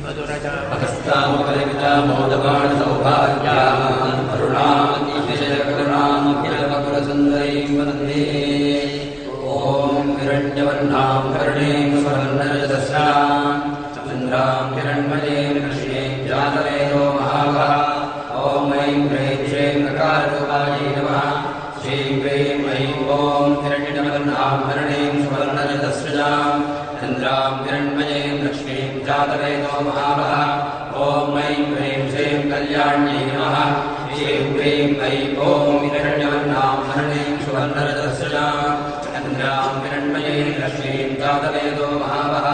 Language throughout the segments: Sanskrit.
अगस्तामुपलिपितामोदबाणसौभाग्याम् अरुणामतिशयकरुणामखिलमकुलसुन्दरीं वन्दे। ॐ हिरण्यवर्णां कर्णीं सुवर्णरजतस्यां चन्द्रां हिरण्मयीं कृष्णीं जातवेदो महावः। ॐ ऐं ह्रीं श्रीं नकाररूपायै नमः। श्रीं ह्रीं ऐं ॐ हिरण्यवर्णां कर्णीं सुवर्णरजतस्यां चन्द्रां हिरण्मयीं लक्ष्मीं जातवेदो महावः। ॐ ऐं ह्रीं श्रीं कल्याण्यै नमः। श्रीं ह्रीं ऐं ॐ हिरण्यवर्णां कर्णीं सुवर्णरजतस्यां चन्द्रां हिरण्मयीं लक्ष्मीं जातवेदो महावः।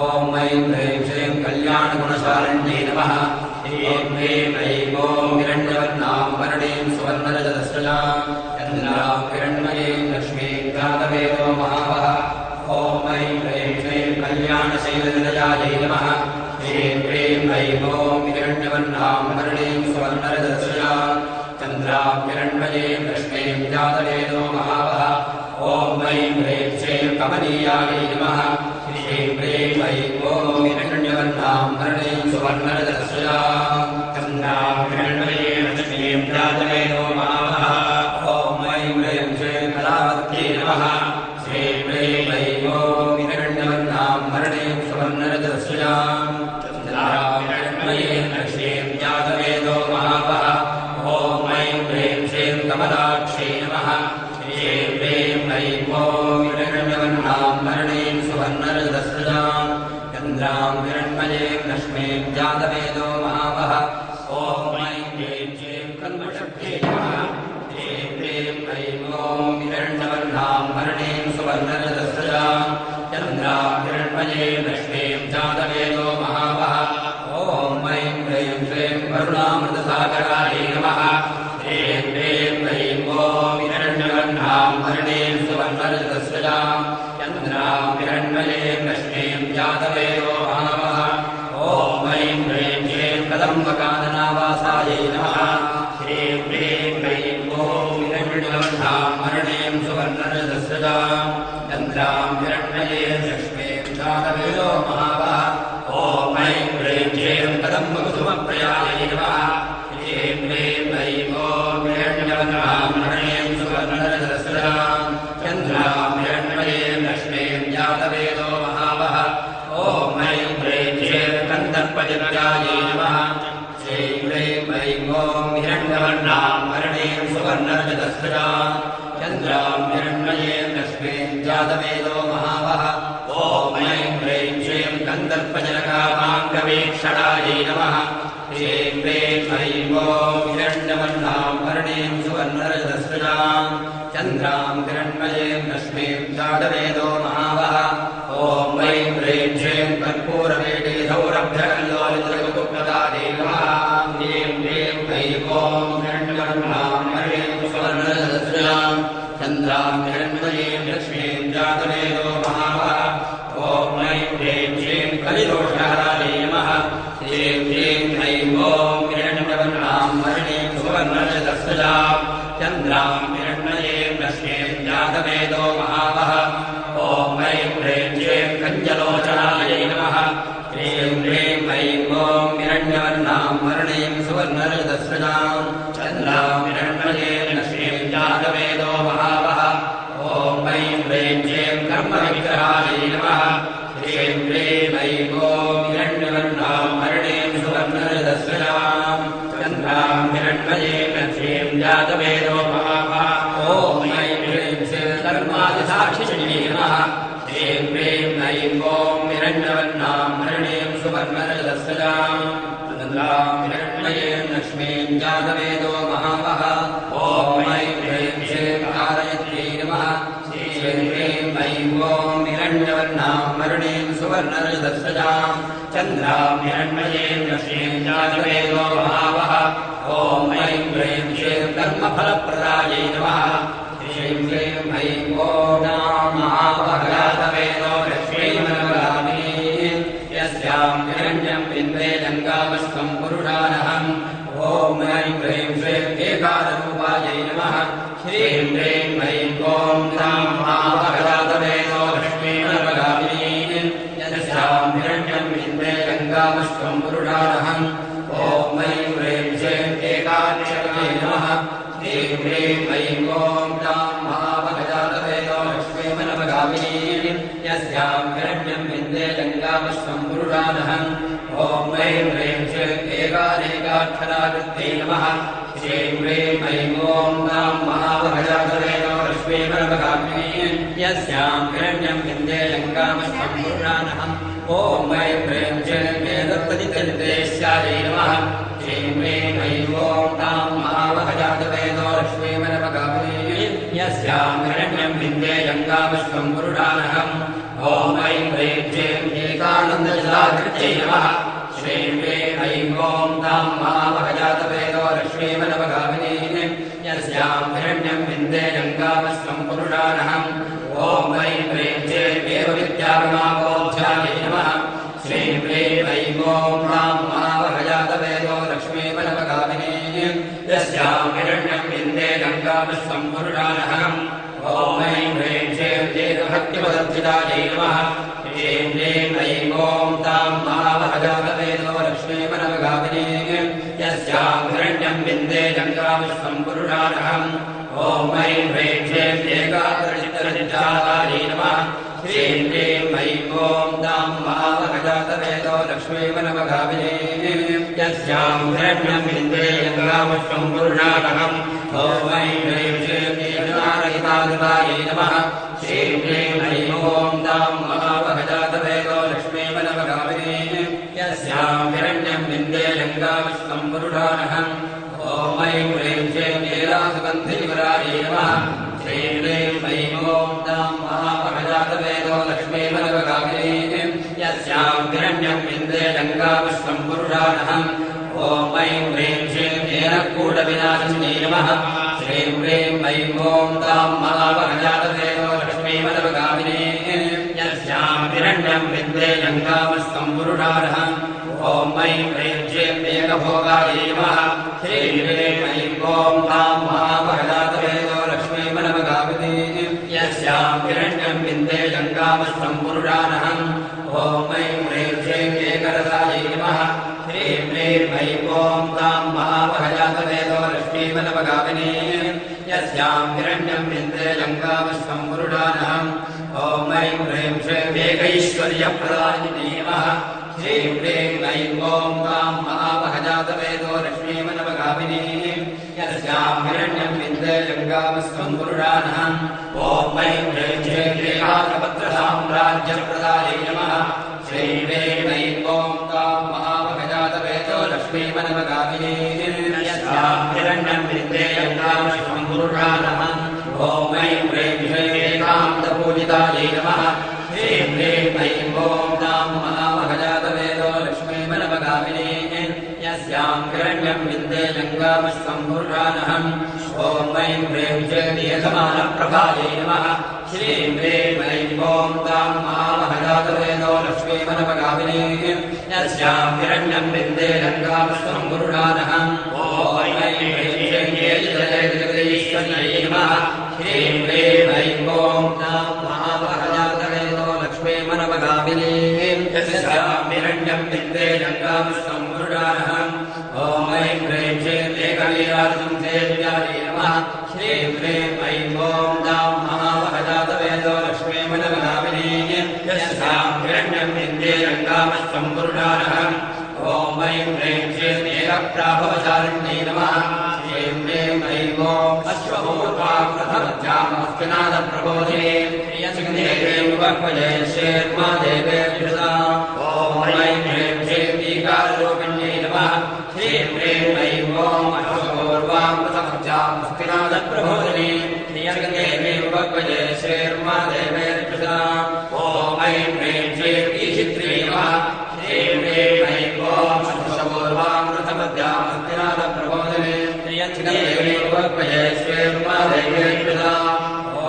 ॐ ऐं ह्रीं श्रीं कल्याणगुणशालिन्यै नमः। श्रीं ह्रीं ऐं ॐ हिरण्यवर्णां कर्णीं सुवर्णरजतस्यां चन्द्रां हिरण्मयीं लक्ष्मीं जातवेदो महावः। ॐ ऐं ह्रीं श्रीं कल्याणशैलनिलयायै नमः। श्रीं ह्रीं ऐं ॐ हिरण्यवर्णां कर्णीं सुवर्णरजतस्यां चन्द्रां हिरण्मयीं लक्ष्मीं जातवेदो महावः। ॐ ऐं ह्रीं श्रीं कमनीयायै नमः। श्रीं ह्रीं ऐं ॐ हिरण्यवर्णां कर्णीं सुवर्णरजतस्यां चन्द्रां हिरण्मयीं लक्ष्मीं जातवेदो महावः। ॐ ऐं ह्रीं श्रीं कलावत्यै नमः। श्रीं ह्रीं ऐं ॐ हिरण्यवर्णां कर्णीं सुवर्णरजतस्यां चन्द्रां हिरण्मयीं लक्ष्मीं जातवेदो महावः। ॐ ऐं ह्रीं श्रीं कमलाक्षै नमः। श्रीं ह्रीं ऐं ॐ हिरण्यवर्णां कर्णीं सुवर्णरजतस्यां चन्द्रां हिरण्मयीं लक्ष्मीं जातवेदो महावः। ॐ ऐं ह्रीं श्रीं कल्मषक्षै नमः। श्रीं ह्रीं ऐं ॐ हिरण्यवर्णां कर्णीं सुवर्णरजतस्यां चन्द्रां हिरण्मयीं लक्ष्मीं जातवेदो महावः। ॐ ऐं ह्रीं श्रीं करुणामृतसागरायै नमः। श्रीं ह्रीं ऐं ॐ हिरण्यवर्णां कर्णीं सुवर्णरजतस्यां चन्द्रां हिरण्मयीं लक्ष्मीं जातवेदो महावः। ॐ ऐं ह्रीं श्रीं कदम्बकाननावासायै नमः। श्रीं ह्रीं ऐं ॐ हिरण्यवर्णां कर्णीं सुवर्णरजतस्यां चन्द्रां हिरण्मयीं लक्ष्मीं जातवेदो महावः। ॐ ऐं ह्रीं श्रीं कदम्बकुसुमप्रियायै नमः। श्रीं ह्रीं ऐं ॐ हिरण्यवर्णां कर्णीं सुवर्णरजतस्यां चन्द्रां हिरण्मयीं लक्ष्मीं जातवेदो महावः। ॐ ऐं ह्रीं श्रीं कन्दर्पजनयायै नमः। श्रीं ह्रीं ऐं ॐ हिरण्यवर्णां कर्णीं सुवर्णरजतस्यां चन्द्रां हिरण्मयीं लक्ष्मीं जातवेदो महावः। ॐ ऐं ह्रीं श्रीं कन्दर्पजनकामाङ्गवीक्षणायै नमः। श्रीं ह्रीं ऐं ॐ हिरण्यवर्णां कर्णीं सुवर्णरजतस्यां चन्द्रां हिरण्मयीं लक्ष्मीं जातवेदो महावः। ॐ ऐं ह्रीं श्रीं कर्पूरवेणीधौरभ्यकल्लोलितगुप्तदायै नमः। श्रीं ह्रीं ऐं ॐ हिरण्यवर्णां कर्णीं सुवर्णरजतस्यां चन्द्रां हिरण्मयीं लक्ष्मीं जातवेदो महावः। ॐ ऐं ह्रीं श्रीं कलिदोषहरायै नमः। श्रीं ह्रीं ऐं ॐ हिरण्यवर्णां कर्णीं सुवर्णरजतस्यां चन्द्रां हिरण्मयीं लक्ष्मीं जातवेदो महावः। ॐ ऐं ह्रीं श्रीं कञ्जलोचनायै नमः। श्रीं ह्रीं ऐं ॐ हिरण्यवर्णां कर्णीं सुवर्णरजतस्यां चन्द्रां हिरण्मयीं लक्ष्मीं जातवेदो महावः। ॐ ऐं ह्रीं श्रीं कर्मविग्रहायै नमः। श्रीं ह्रीं ऐं ॐ हिरण्यवर्णां कर्णीं सुवर्णरजतस्यां चन्द्रां हिरण्मयीं लक्ष्मीं जातवेदो महावः। ॐ ऐं ह्रीं श्रीं कर्मादिसाक्षिण्यै नमः। श्रीं ह्रीं ऐं ॐ हिरण्यवर्णां कर्णीं सुवर्णरजतस्यां चन्द्रां हिरण्मयीं लक्ष्मीं जातवेदो महावः। ॐ ऐं ह्रीं श्रीं कारयत्यै नमः। श्रीं ह्रीं ऐं ॐ हिरण्यवर्णां कर्णीं सुवर्णरजतस्यां चन्द्रां हिरण्मयीं लक्ष्मीं जातवेदो महावः। ॐ ऐं ह्रीं श्रीं कर्मफलप्रदायै नमः। श्रीं ह्रीं ऐं ॐ महाभगातवेदो लक्ष्मीमनगामिनी यस्यां हिरण्यं बिन्वे लङ्कामस्तं पुरुषानहम्। ॐ ऐं ह्रीं श्रीं एकाररूपायै नमः। श्रीं ह्रीं ऐं ॐ तां महाभगातवेदो लक्ष्मीमनगामिनी यस्यां हिरण्यं बिन्वे लङ्कामस्तं श्रीं ह्रीं ऐं ॐ तां महाभगजातवेदो लक्ष्मीमनवगामिनी यस्यां हिरण्यं विन्दे जङ्गामश्वं पुरुषानहम् ॐ ऐं ह्रीं श्रीं एकानेकाक्षराकृत्यै नमः श्रीं ह्रीं ऐं ॐ तां महाभगजातवेदो लक्ष्मीमनवगामिनी यस्यां हिरण्यं विन्दे जङ्गामश्वं पुरुषानहम् ॐ ऐं ह्रीं श्रीं एतत्पतिचन्द्रेश्यायै नमः श्रीं ह्रीं ऐं ॐ तां महाभगजातवेदो लक्ष्मीमनवगामिनी यस्यां हिरण्यं विन्दे जङ्गामश्वं पुरुषानहम् ॐ ऐं ह्रीं श्रीं एकानन्दजलाकृत्यै नमः श्रीं ह्रीं ऐं ॐ तां महाभगजातवेदो लक्ष्मीमनवगामिनी यस्यां हिरण्यं विन्दे जङ्गामश्वं पुरुषानहम् ॐ ऐं ह्रीं श्रीं एवविद्यागमाबोध्यायै नमः श्रीं ह्रीं ऐं ॐ तां महाभगजातवेदो लक्ष्मीमनवगामिनी यस्यां हिरण्यं विन्दे जङ्गामश्वं पुरुषानहम् ॐ ऐं ह्रीं श्रीं एकभक्तिपदर्जितायै नमः श्रीं ह्रीं ऐं ॐ तां महाभगजातवेदो लक्ष्मीमनवगामिनी यस्यां हिरण्यं विन्दे जङ्गामश्वं पुरुषानहम् ॐ ऐं ह्रीं श्रीं एकाग्रचित्तरचित्तायै नमः श्रीं ह्रीं ऐं ॐ तां महाभगजातवेदो लक्ष्मीमनवगामिनी यस्यां हिरण्यं विन्दे जङ्गामश्वं पुरुषानहम् ॐ ऐं ह्रीं श्रीं एकनारहितागतायै नमः श्रीं ह्रीं ऐं ॐ तां महाभगजातवेदो लक्ष्मीमनवगामिनी यस्यां हिरण्यं विन्दे जङ्गामश्वं पुरुषानहम् ॐ ऐं ह्रीं श्रीं नीलासुगन्धिवरायै नमः श्रीं ह्रीं ऐं ॐ तां महाभगजातवेदो लक्ष्मीमनवगामिनी यस्यां हिरण्यं विन्दे जङ्गामश्वं पुरुषानहम् ॐ ऐं ह्रीं श्रीं नीलकूटविनाशिन्यै नमः श्रीं ह्रीं ऐं ॐ तां महाभगजातवेदो लक्ष्मीमनवगामिनी यस्यां हिरण्यं विन्दे जङ्गामश्वं पुरुषानहम् ॐ ऐं ह्रीं श्रीं एकभोगायै नमः श्रीं ह्रीं ऐं ॐ तां महाभगजातवेदो लक्ष्मीमनवगामिनी यस्यां हिरण्यं विन्दे जङ्गामश्वं पुरुषानहम् ॐ ऐं ह्रीं श्रीं एकरसायै नमः श्रीं ह्रीं ऐं ॐ तां महाभगजातवेदो लक्ष्मीमनवगामिनी यस्यां हिरण्यं विन्दे जङ्गामश्वं पुरुषानहम् ॐ ऐं ह्रीं श्रीं एकैश्वर्यप्रदायिनी नमः श्रीं ह्रीं ऐं ॐ तां महाभगजातवेदो लक्ष्मीमनवगामिनी यस्यां हिरण्यं विन्दे जङ्गामश्वं पुरुषानहम् ॐ ऐं ह्रीं श्रीं एकाकपत्रसाम्राज्यप्रदायै नमः श्रीं ह्रीं ऐं ॐ तां महाभगजातवेदो लक्ष्मीमनवगामिनी यस्यां हिरण्यं विन्दे जङ्गामश्वं पुरुषानहम् ॐ ऐं ह्रीं श्रीं एकान्तपूजितायै नमः श्रीं ह्रीं ऐं ॐ तां महाभगजातवेदो लक्ष्मीमनवगामिनी यस्यां हिरण्यं विन्दे जङ्गामश्वं पुरुषानहम् ॐ ऐं ह्रीं श्रीं एकमानप्रभायै नमः श्रीं ह्रीं ऐं ॐ तां महाभगजातवेदो लक्ष्मीमनवगामिनी यस्यां हिरण्यं विन्दे जङ्गामश्वं पुरुषानहम् ॐ ऐं ह्रीं श्रीं जगदीश्वर्यै नमः श्रीं ह्रीं ऐं ॐ तां महाभगजातवेदो लक्ष्मीमनवगामिनी यस्यां हिरण्यं विन्दे जङ्गामश्वं पुरुषानहम् ॐ ऐं ह्रीं श्रीं एकवीराजसंसेव्यायै नमः श्रीं ह्रीं ऐं ॐ तां महाभगजातवेदो लक्ष्मीमनवगामिनी यस्यां हिरण्यं विन्दे जङ्गामश्वं पुरुषानहम् ॐ ऐं ह्रीं श्रीं एकप्राभवशालिन्यै नमः श्रीं ह्रीं ऐं ॐ अश्वभूत्वाप्रथमध्यामस्तिनादप्रबोधिनी श्रियसिंहदेवीमुपह्वये श्रीर्मादेवेभ्यः ॐ ऐं ह्रीं श्रीं ईकाररूपिण्यै नमः श्रीं ह्रीं ऐं ॐ अश्वभूर्वाप्रथमध्यामस्तिनादप्रबोधिनी श्रियसिंहदेवीमुपह्वये श्रीर्मादेवेभ्यः ॐ ऐं ह्रीं श्रीं ईशित्री नमः श्रीं ह्रीं ऐं ॐ अश्वभूर्वाप्रथमध्यामस्तिनादप्रबोधिनी श्रियसिंहदेवीमुपह्वये श्रीर्मादेवेभ्यः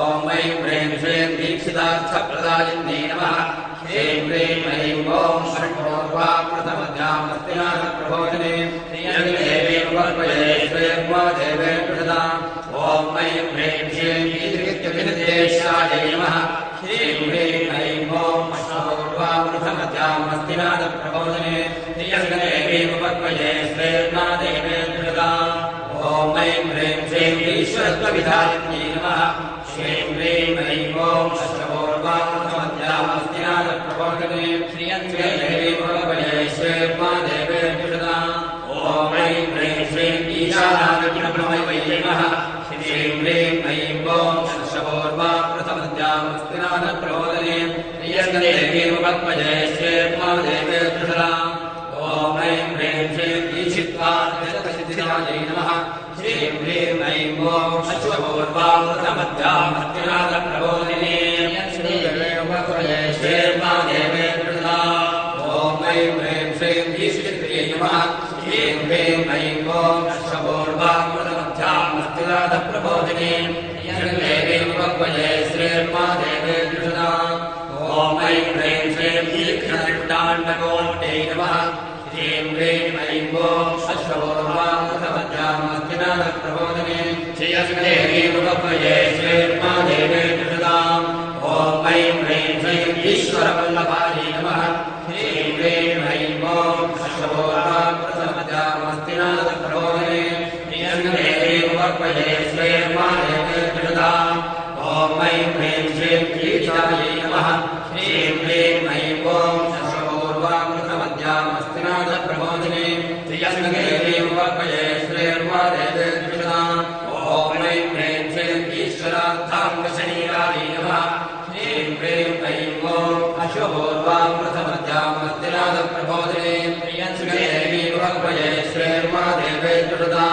ॐ ऐं ह्रीं श्रीं दीक्षितार्थप्रदायिन्यै नमः श्रीं ह्रीं ऐं ॐ अश्वभूर्वाप्रथमध्यामस्तिनादप्रबोधिनी श्रियसिंहदेवीमुपह्वये श्रीर्मादेवेभ्यः ॐ ऐं ह्रीं श्रीं ईदृगित्यभिनिर्देशायै नमः श्रीं ह्रीं ऐं ॐ अश्वभूर्वाप्रथमध्यामस्तिनादप्रबोधिनी श्रियसिंहदेवीमुपह्वये श्रीर्मादेवेभ्यः ॐ ऐं ह्रीं श्रीं श्रीं ईश्वरत्वविधायिन्यै नमः श्रीं ह्रीं ऐं ॐ अष्टमोर्वामस्तिनाथप्रबोधिने श्रियन्त्रे देवी भगवये श्रीर्मादेवेभ्युषदा ॐ ऐं ह्रीं श्रीं ईशानादिब्रह्मवै नमः श्रीं ह्रीं ऐं ॐ अष्टमोर्वामस्तिनाथप्रबोधिने श्रियन्त्रे देवी भगवये श्रीर्मादेवेभ्युषदा ॐ ऐं ह्रीं श्रीं ईशित्वादिसिद्धिदायै नमः श्रीं ह्रीं ऐं ॐ अश्वपूर्वामृतमध्यामस्तिनाथप्रबोधिने श्रीर्मादेवेभ्युषदा ॐ ऐं ह्रीं श्रीं ईशित्यै नमः श्रीं ह्रीं ऐं ॐ अश्वपूर्वामृतमध्यामस्तिनाथप्रबोधिने देवी भगवये श्रीर्मादेवेभ्युषदा ॐ ऐं ह्रीं श्रीं ईक्षणटाण्डकोट्यै नमः श्रीं ह्रीं ऐं ॐ अश्वपूर्वामृतमध्यामस्तिनाथप्रबोधिने श्रियस्देवी भगवये श्रीर्मादेवेभ्युषदा ॐ ऐं ह्रीं श्रीं ईश्वरवल्लभायै नमः श्रीं ह्रीं ऐं ॐ अश्वपूर्वामृतमध्यामस्तिनाथप्रबोधिने श्रियस्देवी भगवये श्रीर्मादेवेभ्युषदा ॐ ऐं ह्रीं श्रीं ईशायै नमः श्रीं ह्रीं ऐं ॐ अश्वपूर्वामृतमध्यामस्तिनाथप्रबोधिने श्रियस्देवी भगवये श्रीर्मादेवेभ्युषदा ॐ ऐं ह्रीं श्रीं ईश्वरार्थाङ्गशरीरायै नमः श्रीं ह्रीं ऐं ॐ अश्वपूर्वामृतमध्यामस्तिनाथप्रबोधिने श्रियस्देवी भगवये श्रीर्मादेवेभ्युषदा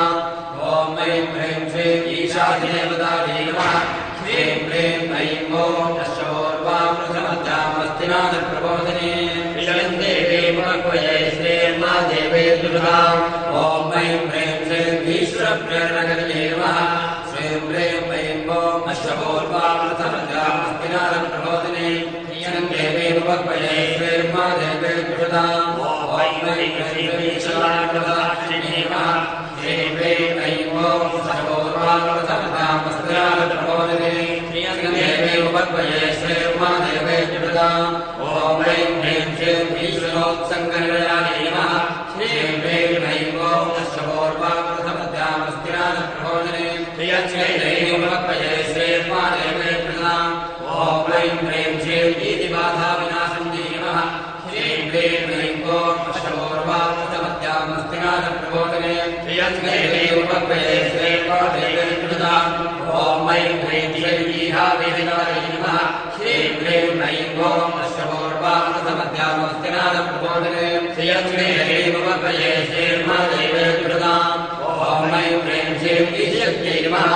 ॐ ऐं ह्रीं श्रीं ईशादेवतायै नमः श्रीं ह्रीं ऐं ॐ अश्वपूर्वामृतमध्यामस्तिनाथप्रबोधिने श्रियस्देवी भगवये श्रीर्मादेवेभ्युषदा ॐ ऐं ह्रीं श्रीं ईश्वरप्रेरणगतिये नमः श्रीं ह्रीं ऐं ॐ अश्वपूर्वामृतमध्यामस्तिनाथप्रबोधिने श्रियस्देवी भगवये श्रीर्मादेवेभ्युषदा ॐ ऐं ह्रीं श्रीं ईश्वरार्थदायिन्यै नमः श्रीं ह्रीं ऐं ॐ अश्वपूर्वामृतमध्यामस्तिनाथप्रबोधिने श्रियस्देवी भगवये श्रीर्मादेवेभ्युषदा ॐ ऐं ह्रीं श्रीं ईश्वरोत्सङ्गनिलयायै नमः श्रीं ह्रीं ऐं ॐ अश्वपूर्वामृतमध्यामस्तिनाथप्रबोधिने श्रियस्देवी भगवये श्रीर्मादेवेभ्युषदा ॐ ऐं ह्रीं श्रीं ईतिबाधाविनाशिन्यै नमः श्रीं ह्रीं ऐं ॐ अश्वपूर्वामृतमध्यामस्तिनाथप्रबोधिने श्रियस्देवी भगवये श्रीर्मादेवेभ्युषदा ॐ ऐं ह्रीं श्रीं ईहावेदिकायै नमः श्रीं ह्रीं ऐं ॐ अश्वपूर्वामृतमध्यामस्तिनाथप्रबोधिने श्रियस्देवी भगवये श्रीर्मादेवेभ्युषदा ॐ ऐं ह्रीं श्रीं ईशक्त्यै नमः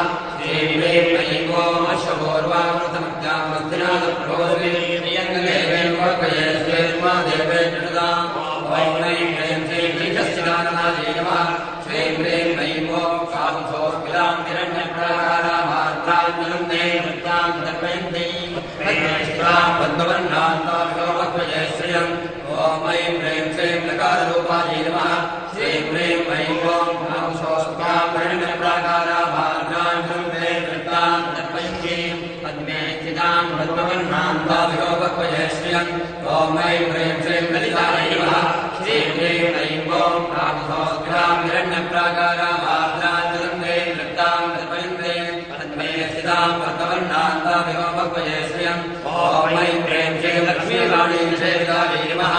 श्रीं ह्रीं ऐं ॐ अश्वपूर्वामृतमध्यामस्तिनाथप्रबोधिने श्रियस्देवी भगवये श्रीर्मादेवेभ्युषदा ॐ ऐं ह्रीं श्रीं ईशस्थिताननायै नमः श्रीं ह्रीं ऐं ॐ कान्थोस्मिलां हिरण्यप्राकारामार्द्राञ्जलन्ते नृत्यां दर्पयन्ति पद्मेश्वरां पद्मवर्णान्ताभितो भगवये श्रियम् ॐ ऐं ह्रीं श्रीं लकाररूपायै नमः श्रीं ह्रीं ऐं ॐ कान्थोस्मिलां हिरण्यप्राकारामार्द्राञ्जलन्ते नृत्यां दर्पयन्ति पद्मे स्थितां पद्मवर्णान्ताभितो भगवये श्रियम् ॐ ऐं ह्रीं श्रीं ललितायै नमः श्रीं ह्रीं ऐं ॐ कान्थोस्मिलां हिरण्यप्राकारामार्द्राञ्जलन्ते नृत्यां दर्पयन्ति पद्मे स्थितां पद्मवर्णान्ताभितो भगवये श्रियम् ॐ ऐं ह्रीं श्रीं लक्ष्मीवाणीसेवितायै नमः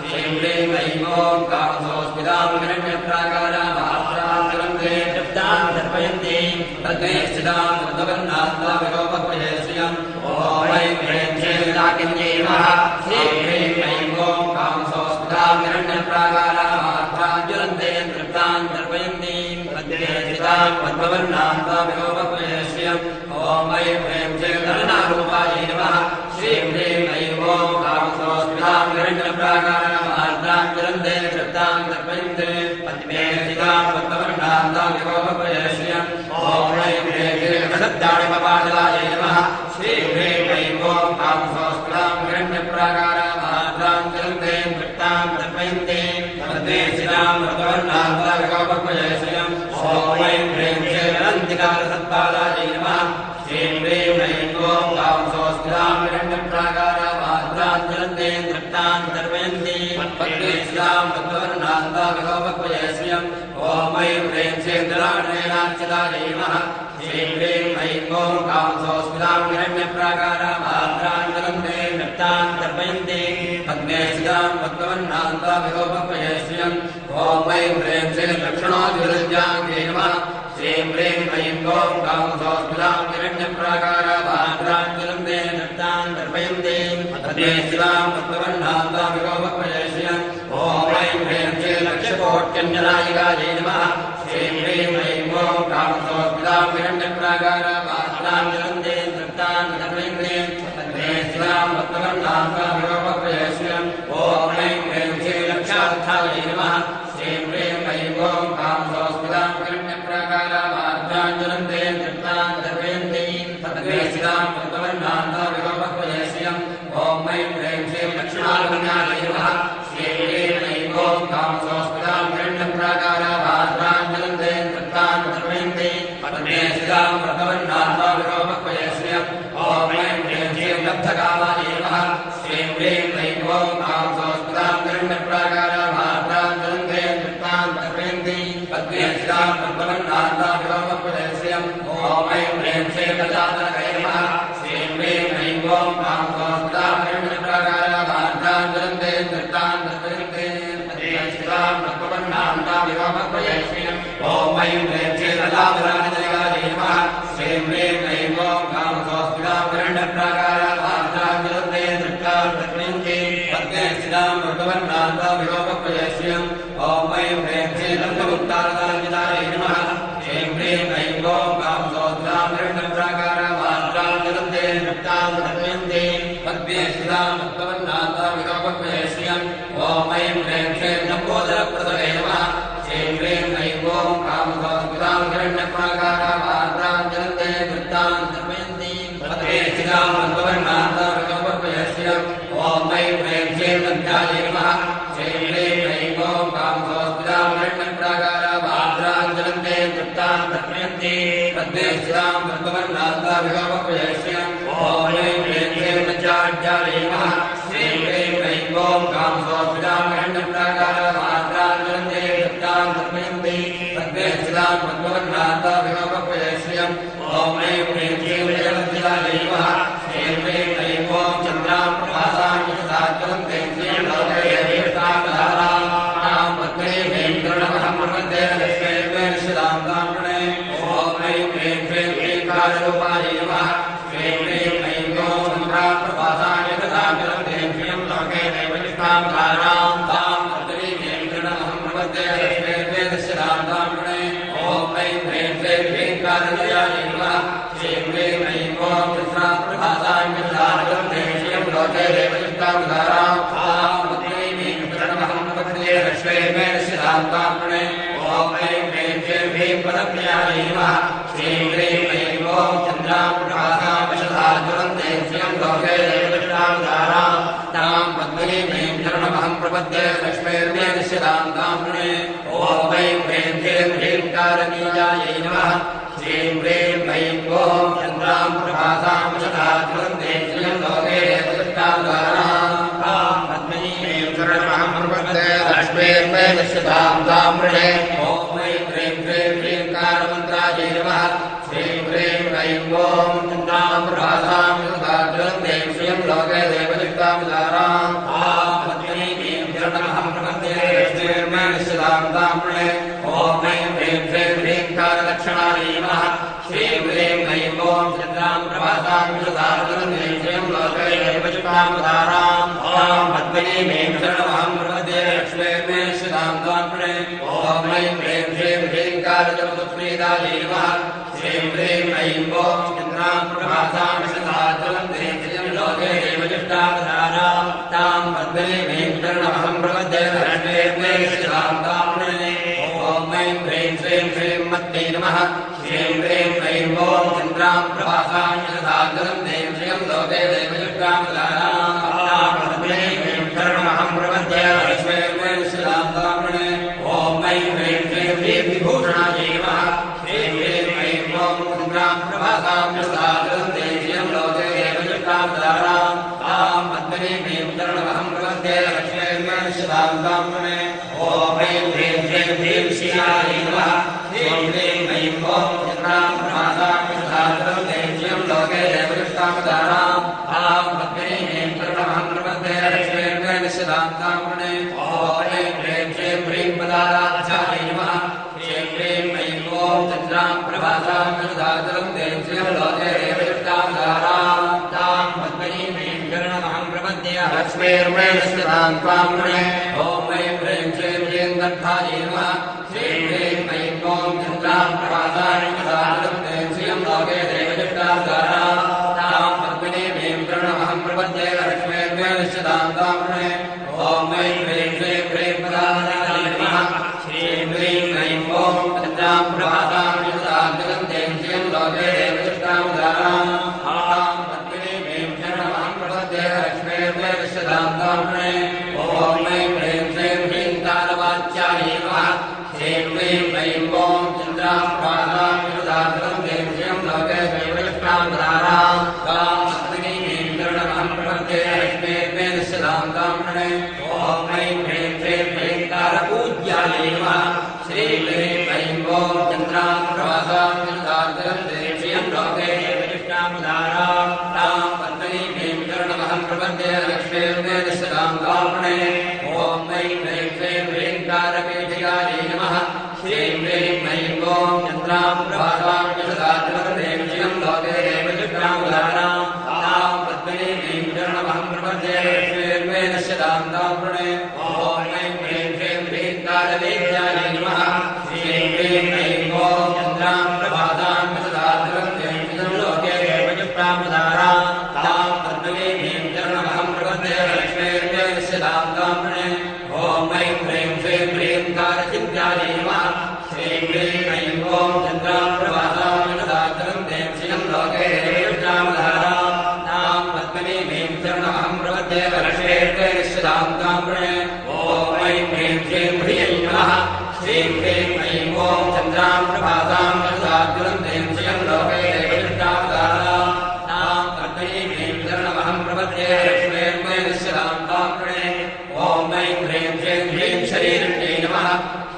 श्रीं ह्रीं ऐं ॐ कान्थोस्मिलां हिरण्यप्राकारामार्द्राञ्जलन्ते नृत्यां दर्पयन्ति पद्मे स्थितां पद्मवर्णान्ताभितो भगवये श्रियम् ॐ ऐं ह्रीं श्रीं लाकिन्यै नमः श्रीं ह्रीं ऐं ॐ कान्थोस्मिलां हिरण्यप्राकारामार्द्राञ्जलन्ते नृत्यां दर्पयन्ति पद्मे स्थितां पद्मवर्णान्ताभितो भगवये श्रियम् ॐ ऐं ह्रीं श्रीं ललनारूपायै नमः श्रीं ह्रीं ऐं ॐ कान्थोस्मिलां हिरण्यप्राकारामार्द्राञ्जलन्ते नृत्यां दर्पयन्ति पद्मे स्थितां पद्मवर्णान्ताभितो भगवये श्रियम् ॐ ऐं ह्रीं श्रीं रसद्दाणिमपाटलायै नमः श्रीं ह्रीं ऐं ॐ कान्थोस्मिलां हिरण्यप्राकारामार्द्राञ्जलन्ते नृत्यां दर्पयन्ति पद्मे स्थितां पद्मवर्णान्ताभितो भगवये श्रियम् ॐ ऐं ह्रीं श्रीं अनन्तिकालसत्पालायै नमः श्रीं ह्रीं ऐं ॐ कान्थोस्मिलां हिरण्यप्राकारामार्द्राञ्जलन्ते नृत्यां दर्पयन्ति पद्मे स्थितां पद्मवर्णान्ताभितो भगवये श्रियम् ॐ ऐं ह्रीं श्रीं दलाढ्येनार्चितायै नमः श्रीं ह्रीं ऐं ॐ कामसोऽस्मितां हिरण्यप्राकारामात्राञ्जलन्ते नृत्तां तर्पयन्ति पद्मे स्थितां पद्मवन्नान्ताभिगोपक्वये श्रियम् ॐ ऐं ह्रीं श्रीं दक्षिणोऽभिवृद्ध्याङ्गे नमः श्रीं ह्रीं ऐं ॐ कामसोऽस्मितां हिरण्यप्राकारामात्राञ्जलन्ते नृत्तां तर्पयन्ति पद्मे स्थितां पद्मवन्नान्ताभिगोपक्वये श्रियम् ॐ ऐं ह्रीं श्रीं लक्षकोट्यञ्जनायिकायै नमः श्रीं ह्रीं ऐं ॐ कामसोऽस्मितां हिरण्यप्राकारामात्राञ्जलन्ते नृत्तां तर्पयन्ति पद्मे स्थितां पद्मवन्नान्ताभिगोपक्वये श्रियम् ॐ ऐं ह्रीं श्रीं लक्षार्थायै नमः श्रीं ह्रीं ऐं ॐ कामसोऽस्मितां हिरण्यप्राकारामात्राञ्जलन्ते नृत्तां तर्पयन्ति पद्मे स्थितां पद्मवन्नान्ताभिगोपक्वये श्रियम् ॐ ऐं ह्रीं श्रीं लक्ष्मीनारायणाय नमः श्रीं ह्रीं ऐं ॐ कामसोऽस्मितां हिरण्यप्राकारामात्राञ्जलन्ते नृत्तां तर्पयन्ति पद्मे स्थितां पद्मवन्नान्ताभिगोपक्वये श्रियम् ॐ ऐं ह्रीं श्रीं लब्धकामाय नमः श्रीं ह्रीं ऐं ॐ कामसोऽस्मितां हिरण्यप्राकारामात्राञ्जलन्ते नृत्तां तर्पयन्ति पद्मे स्थितां पद्मवन्नान्ताभिगोपक्वये श्रियम् ॐ ऐं ह्रीं श्रीं लतातनकाय नमः श्रीं ह्रीं ऐं ॐ कामसोऽस्मितां हिरण्यप्राकारामात्राञ्जलन्ते नृत्तां तर्पयन्ति पद्मे स्थितां पद्मवन्नान्ताभिगोपक्वये श्रियम् ॐ ऐं ह्रीं श्रीं ललाभराजयाय नमः श्रीं ह्रीं ऐं ॐ कामसोऽस्मितां हिरण्यप्राकारामात्राञ्जलन्ते नृत्तां तर्पयन्ति पद्मे स्थितां पद्मवन्नान्ताभिगोपक्वये श्रियम् ॐ ऐं ह्रीं श्रीं लब्धमुक्तारदाय नमः श्रीं ह्रीं ऐं ॐ कामसोऽस्मितां हिरण्यप्राकारामात्राञ्जलन्ते नृत्तां तर्पयन्ति पद्मे स्थितां पद्मवन्नान्ताभिगोपक्वये श्रियम् ॐ ऐं ह्रीं श्रीं लम्बोदरप्रदवे नमः श्रीं ह्रीं ऐं ॐ कामसोऽस्मितां हिरण्यप्राकारामात्राञ्जलन्ते नृत्तां तर्पयन्ति पद्मे स्थितां पद्मवन्नान्ताभिगोपक्वये श्रियम् ॐ ऐं ह्रीं श्रीं लब्धायै नमः श्रीं ह्रीं ऐं ॐ कामसोऽस्मितां हिरण्यप्राकारामात्राञ्जलन्ते नृत्तां तर्पयन्ति पद्मे स्थितां पद्मवन्नान्ताभिगोपक्वये श्रियम् ॐ ऐं ह्रीं श्रीं लज्जाढ्यायै नमः श्रीं ह्रीं ऐं ॐ कामसोऽस्मितां हिरण्यप्राकारामात्राञ्जलन्ते नृत्तां तर्पयन्ति पद्मे स्थितां पद्मवन्नान्ताभिगोपक्वये श्रियम् ॐ ऐं ह्रीं श्रीं जयवद्यायै नमः श्रीं ह्रीं ऐं ॐ चन्द्रां प्रभासां यशसाज्वलन्ते श्रियं लोके देवतां धारां पद्मे वेङ्कटमहं प्रपद्ये लक्ष्मीर्मे निशितां ताम्रणे ॐ ऐं ह्रीं श्रीं ह्रीङ्काररूपायै नमः श्रीं ह्रीं ऐं ॐ चन्द्रां प्रभासां यशसाज्वलन्ते श्रियं लोके देवतां धारां तां पद्मे वेङ्कटमहं प्रपद्ये लक्ष्मीर्मे निशितां ताम्रणे ॐ ऐं ह्रीं श्रीं ह्रीङ्कारजयायै नमः श्रीं ह्रीं ऐं ॐ चन्द्रां प्रभासां यशसाज्वलन्ते श्रियं लोके देवतां धारां तां पद्मे वेङ्कटमहं प्रपद्ये लक्ष्मीर्मे निशितां ताम्रणे ॐ ऐं ह्रीं श्रीं ह्रीङ्पदप्रियायै नमः श्रीं ह्रीं ऐं ॐ चन्द्रां प्रभासां यशसाज्वलन्ते श्रियं लोके देवतां धारां तां पद्मे वेङ्कटमहं प्रपद्ये लक्ष्मीर्मे निशितां ताम्रणे ॐ ऐं ह्रीं श्रीं ह्रीङ्कारनीयायै नमः श्रीं ह्रीं ऐं ॐ चन्द्रां प्रभासां यशसाज्वलन्ते श्रियं लोके देवतां धारां तां पद्मे वेङ्कटमहं प्रपद्ये लक्ष्मीर्मे निशितां ताम्रणे ॐ ऐं ह्रीं श्रीं ह्रीङ्कारमन्त्रायै नमः श्रीं ह्रीं ऐं ॐ चन्द्रां प्रभासां यशसाज्वलन्ते श्रियं लोके देवतां धारां तां पद्मे वेङ्कटमहं प्रपद्ये लक्ष्मीर्मे निशितां ताम्रणे ॐ ऐं ह्रीं श्रीं ह्रीङ्कारलक्षणायै नमः श्रीं ह्रीं ऐं ॐ चन्द्रां प्रभासां यशसाज्वलन्ते श्रियं लोके देवतां धारां तां पद्मे वेङ्कटमहं प्रपद्ये लक्ष्मीर्मे निशितां ताम्रणे ॐ ऐं ह्रीं श्रीं ह्रीङ्कारजपदप्रीदायै नमः श्रीं ह्रीं ऐं ॐ चन्द्रां प्रभासां यशसाज्वलन्ते श्रियं लोके देवतां धारां तां पद्मे वेङ्कटमहं प्रपद्ये लक्ष्मीर्मे निशितां ताम्रणे ॐ ऐं ह्रीं श्रीं श्रीमत्यै नमः श्रीं ह्रीं ऐं ॐ चन्द्रां प्रभासां यशसाज्वलन्ते श्रियं लोके देवतां धारां तां पद्मे वेङ्कटमहं प्रपद्ये लक्ष्मीर्मे निशितां ताम्रणे ॐ ऐं ह्रीं श्रीं विभूषणायै नमः श्रीं ह्रीं ऐं ॐ चन्द्रां प्रभासां यशसाज्वलन्ते श्रियं लोके देवतां धारां तां पद्मे वेङ्कटमहं प्रपद्ये लक्ष्मीर्मे निशितां ताम्रणे ॐ ऐं ह्रीं श्रीं शिवायै नमः श्रीं ह्रीं ऐं ॐ चन्द्रां प्रभासां ॐ चन्द्रां प्रभासां विदधातरं देव्यं लोके देवयुक्तां धारां तां पद्मनीमीं शरणमहं प्रपद्ये लक्ष्मीर्मे निश्चितां त्वां वृणे ॐ ऐं ह्रीं श्रीं ह्रीं गर्भायै नमः श्रीं ह्रीं ऐं ॐ चन्द्रां प्रभासां विदधातरं देव्यं लोके देवयुक्तां धारां तां पद्मनीमीं शरणमहं प्रपद्ये लक्ष्मीर्मे निश्चितां त्वां वृणे ॐ ऐं ह्रीं श्रीं ह्रीं पदायै नमः श्रीं ह्रीं ऐं ॐ चन्द्रां प्रभासां विदधातरं देव्यं लोके देवयुक्तां धारां तां पद्मनीमीं शरणमहं प्रपद्ये लक्ष्मीर्मे निश्चितां त्वां वृणे ॐ ऐं ह्रीं श्रीं ह्रीं तारवाच्यायै नमः श्रीं ह्रीं ऐं ॐ चन्द्रां प्रभासां विदधातरं देव्यं लोके देवयुक्तां धारां तां पद्मनीमीं शरणमहं प्रपद्ये लक्ष्मीर्मे निश्चितां त्वां वृणे ॐ ऐं ह्रीं श्रीं ह्रीं तारपूज्यायै नमः श्रीं ह्रीं ऐं ॐ चन्द्रां प्रभासां विदधातरं देव्यं लोके देवयुक्तां धारां तां पद्मनीमीं शरणमहं प्रपद्ये लक्ष्मीर्मे निश्चितां त्वां वृणे ॐ ऐं ह्रीं श्रीं ह्रीं तारपीठिकायै नमः श्रीं ह्रीं ऐं ॐ चन्द्रां प्रभासां विदधातरं देव्यं लोके देवयुक्तां धारां तां पद्मनीमीं शरणमहं प्रपद्ये लक्ष्मीर्मे निश्चितां त्वां वृणे ॐ ऐं ह्रीं श्रीं ह्रीं तारवेद्यायै नमः श्रीं ह्रीं ऐं ॐ चन्द्रां प्रभासां विदधातरं देव्यं लोके देवयुक्तां धारां तां पद्मनीमीं शरणमहं प्रपद्ये लक्ष्मीर्मे निश्चितां त्वां वृणे ॐ ऐं ह्रीं श्रीं ह्रीं तारचिन्त्यायै नमः श्रीं ह्रीं ऐं ॐ चन्द्रां प्रभासां विदधातरं देव्यं लोके देवयुक्तां धारां तां पद्मनीमीं शरणमहं प्रपद्ये लक्ष्मीर्मे निश्चितां त्वां वृणे ॐ ऐं ह्रीं श्रीं ह्रीं नमः श्रीं ह्रीं ऐं ॐ चन्द्रां प्रभासां विदधातरं देव्यं लोके देवयुक्तां धारां तां पद्मनीमीं शरणमहं प्रपद्ये लक्ष्मीर्मे निश्चितां त्वां वृणे ॐ ऐं ह्रीं श्रीं ह्रीं शरीरण्यै नमः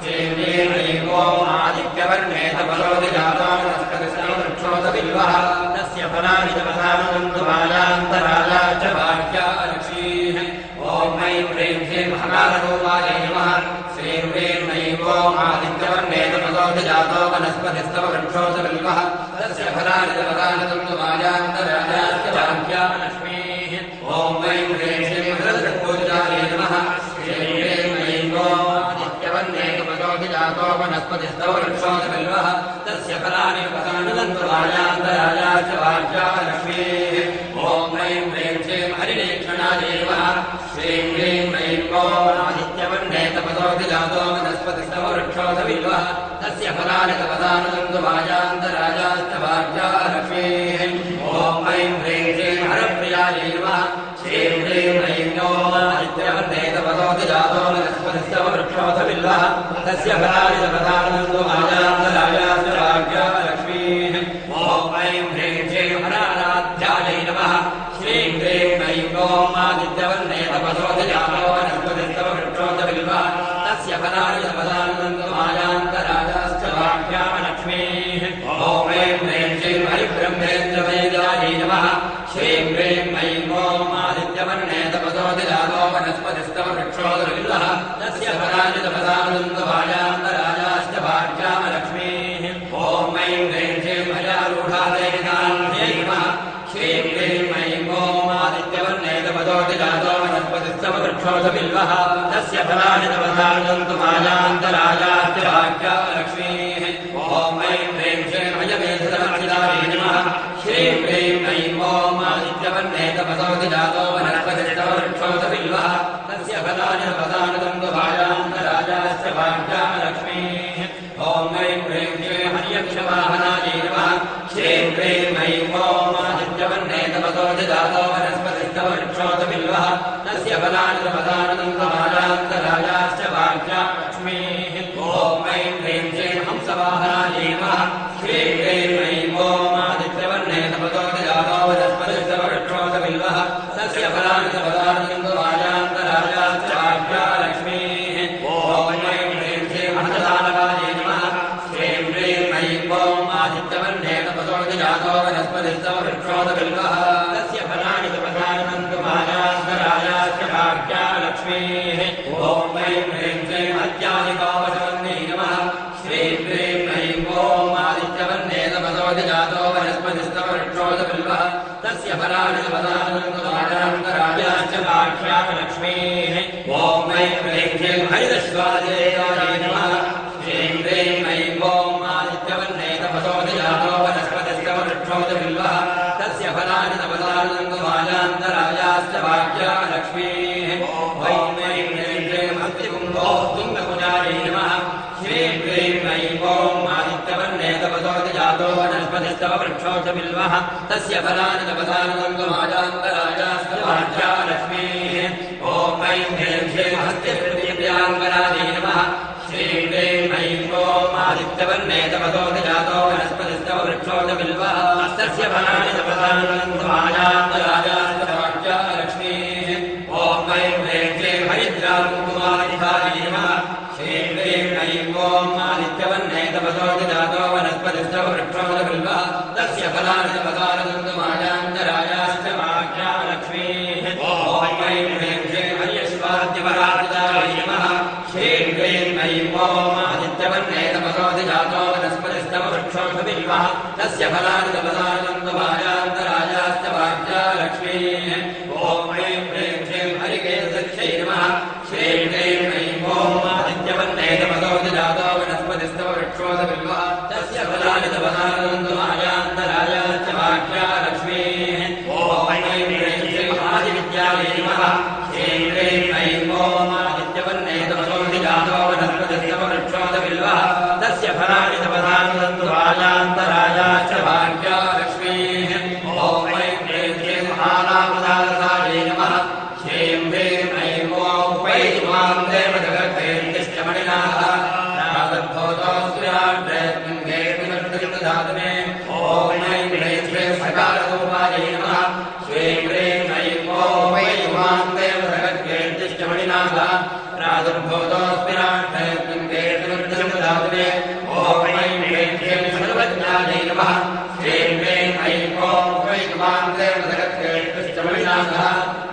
श्रीं ह्रीं ऐं ॐ आदित्यवर्णे तपसोऽधि जातो वनस्पतिस्तववृक्षोऽधबिल्वः तस्य फलानि तपसानुदन्तमायान्तराया च भाग्या लक्ष्मीः ॐ ऐं ह्रीं श्रीं हकाररूपायै नमः श्रीं ह्रीं ऐं ॐ आदित्यवर्णे तपसोऽधि जातो वनस्पतिस्तववृक्षोऽधबिल्वः तस्य फलानि तपसानुदन्तमायान्तराया च भाग्या लक्ष्मीः ॐ ऐं ह्रीं श्रीं हरदृक्पूजायै नमः श्रीं ह्रीं ऐं ॐ आदित्यवर्णे तपसोऽधि जातो वनस्पतिस्तववृक्षोऽधबिल्वः तस्य फलानि तपसानुदन्तमायान्तराया च भाग्या लक्ष्मीः ॐ ऐं ह्रीं श्रीं हरिणीक्षणायै नमः श्रीं ह्रीं ऐं ॐ आदित्यवर्णे तपसोऽधि जातो वनस्पतिस्तववृक्षोऽधबिल्वः तस्य फलानि तपसानुदन्तमायान्तराया च भाग्या लक्ष्मीः ॐ ऐं ह्रीं श्रीं हरप्रियायै नमः श्रीं ह्रीं ऐं ॐ आदित्यवर्णे तपसोऽधि जातो वनस्पतिस्तववृक्षोऽधबिल्वः तस्य फलानि तपसानुदन्तमायान्तराया च भाग्या लक्ष्मीः ॐ ऐं ह्रीं श्रीं हराराध्यायै नमः श्रीं ह्रीं ऐं ॐ आदित्यवर्णे तपसोऽधि जातो वनस्पतिस्तववृक्षोऽधबिल्वः तस्य फलानि तपसानुदन्तमायान्तराया च भाग्या लक्ष्मीः ॐ ऐं ह्रीं श्रीं हरिब्रह्मेन्द्रवेदायै नमः श्रीं ह्रीं ऐं ॐ आदित्यवर्णे तपसोऽधि जातो वनस्पतिस्तववृक्षोऽधबिल्वः तस्य फलानि तपसानुदन्तमायान्तराया च भाग्या लक्ष्मीः ॐ ऐं ह्रीं श्रीं हयारूढादेहिकान्त्यै नमः श्रीं ह्रीं ऐं ॐ आदित्यवर्णे तपसोऽधि जातो वनस्पतिस्तववृक्षोऽधबिल्वः तस्य फलानि तपसानुदन्तमायान्तराया च भाग्या लक्ष्मीः ॐ ऐं ह्रीं श्रीं हयमेधसमर्चितायै नमः श्रीं ह्रीं ऐं ॐ आदित्यवर्णे तपसोऽधि जातो वनस्पतिस्तववृक्षोऽधबिल्वः तस्य फलानि तपसानुदन्तमायान्तराया च भाग्या लक्ष्मीः ॐ ऐं ह्रीं श्रीं हर्यक्षवाहनायै नमः श्रीं ह्रीं ऐं ॐ आदित्यवर्णे तपसोऽधि जातो वनस्पतिस्तववृक्षोऽधबिल्वः तस्य फलानि तपसानुदन्तमायान्तराया च भाग्या लक्ष्मीः ॐ ऐं ह्रीं श्रीं हंसवाहनायै नमः श्रीं ह्रीं ऐं ॐ आदित्यवर्णे तपसोऽधि जातो वनस्पतिस्तववृक्षोऽधबिल्वः तस्य फलानि तपसानुदन्तमायान्तराया च भाग्या लक्ष्मीः ॐ ऐं ह्रीं श्रीं हंसदानवायै नमः श्रीं ह्रीं ऐं ॐ आदित्यवर्णे तपसोऽधि जातो वनस्पतिस्तववृक्षोऽधबिल्वः तस्य फलानि तपसानुदन्तमायान्तराया च भाग्या लक्ष्मीः ॐ ऐं ह्रीं श्रीं हत्यादिकावशवर्ण्यै नमः श्रीं ह्रीं ऐं ॐ मादित्यवन्ने तपसोऽधि जातो वनस्पतिस्तववृक्षोऽधबिल्वः तस्य फलानि तपसानन्दराजाश्च भाष्यालक्ष्मीः ॐ ऐं ह्रीं श्रीं हरितश्वादेवाय नमः श्रीं ह्रीं ऐं ॐ मादित्यवन्ने तपसोऽधि जातो वनस्पतिस्तववृक्षोऽधबिल्वः तस्य फलानि तपसानन्दराजाश्च भाष्यालक्ष्मीः ॐ ऐं ह्रीं श्रीं हस्तिकुम्भो तुङ्गपुजायै नमः श्रीं ह्रीं ऐं ॐ आदित्यवन्ने तपसोऽधि जातो वनस्पतिस्तववृक्षोऽधबिल्वः तस्य फलानि तपसानन्दराजाश्च भाष्यालक्ष्मीः ॐ ऐं ह्रीं श्रीं हस्तिप्रियाङ्गरायै नमः श्रीं ह्रीं ऐं ॐ आदित्यवन्ने तपसोऽधि जातो वनस्पतिस्तववृक्षोऽधबिल्वः तस्य फलानि तपसानन्दराजाश्च भाष्यालक्ष्मीः ॐ ऐं ह्रीं श्रीं हरिद्राकुमारिधायै नमः श्रीं ह्रीं ऐं ॐ आदित्यवन्ने तपसोऽधि जातो वनस्पतिस्तववृक्षोऽधबिल्वः तस्य फलानि तपसानन्दराजाश्च भाष्यालक्ष्मीः ॐ ऐं ह्रीं श्रीं हर्यश्वाद्यवराजितायै नमः श्रीं ह्रीं ऐं ॐ आदित्यवन्ने तपसोऽधि जातो वनस्पतिस्तववृक्षोऽधबिल्वः तस्य फलानि तपसानन्दराजाश्च भाष्यालक्ष्मीः ॐ ऐं ह्रीं श्रीं हरिकेतस्यै नमः श्रीं ह्रीं ऐं ॐ आदित्यवन्ने तपसोऽधि जातो वनस्पतिस्तववृक्षोऽधबिल्वः तस्य फलानि तपसानन्दराजाश्च भाष्यालक्ष्मीः ॐ ऐं ह्रीं श्रीं आदिविद्यायै नमः श्रीं ह्रीं ऐं ॐ आदित्यवन्ने तपसोऽधि जातो वनस्पतिस्तववृक्षोऽधबिल्वः तस्य फलानि तपसानन्दराजाश्च भाष्यालक्ष्मीः ॐ ऐं ह्रीं श्रीं महानामदारसायै नमः श्रीं ह्रीं ऐं ॐ वैद्वां देवजगत्तेष्टमणिनाथः नागद्भूतोऽस्मिराड्रेत्मङ्गेतिमर्तयुक्तधातुमे ॐ ऐं ह्रीं श्रीं सकालरूपायै नमः श्रीं ह्रीं ऐं ॐ वैद्वां देवजगत्तेष्टमणिनाथः नागद्भूतोऽस्मिराड्रेत्मङ्गेतिमर्तयुक्तधातुमे ॐ ऐं ह्रीं श्रीं सर्वज्ञायै नमः श्रीं ह्रीं ऐं ॐ वैद्वां देवजगत्तेष्टमणिनाथः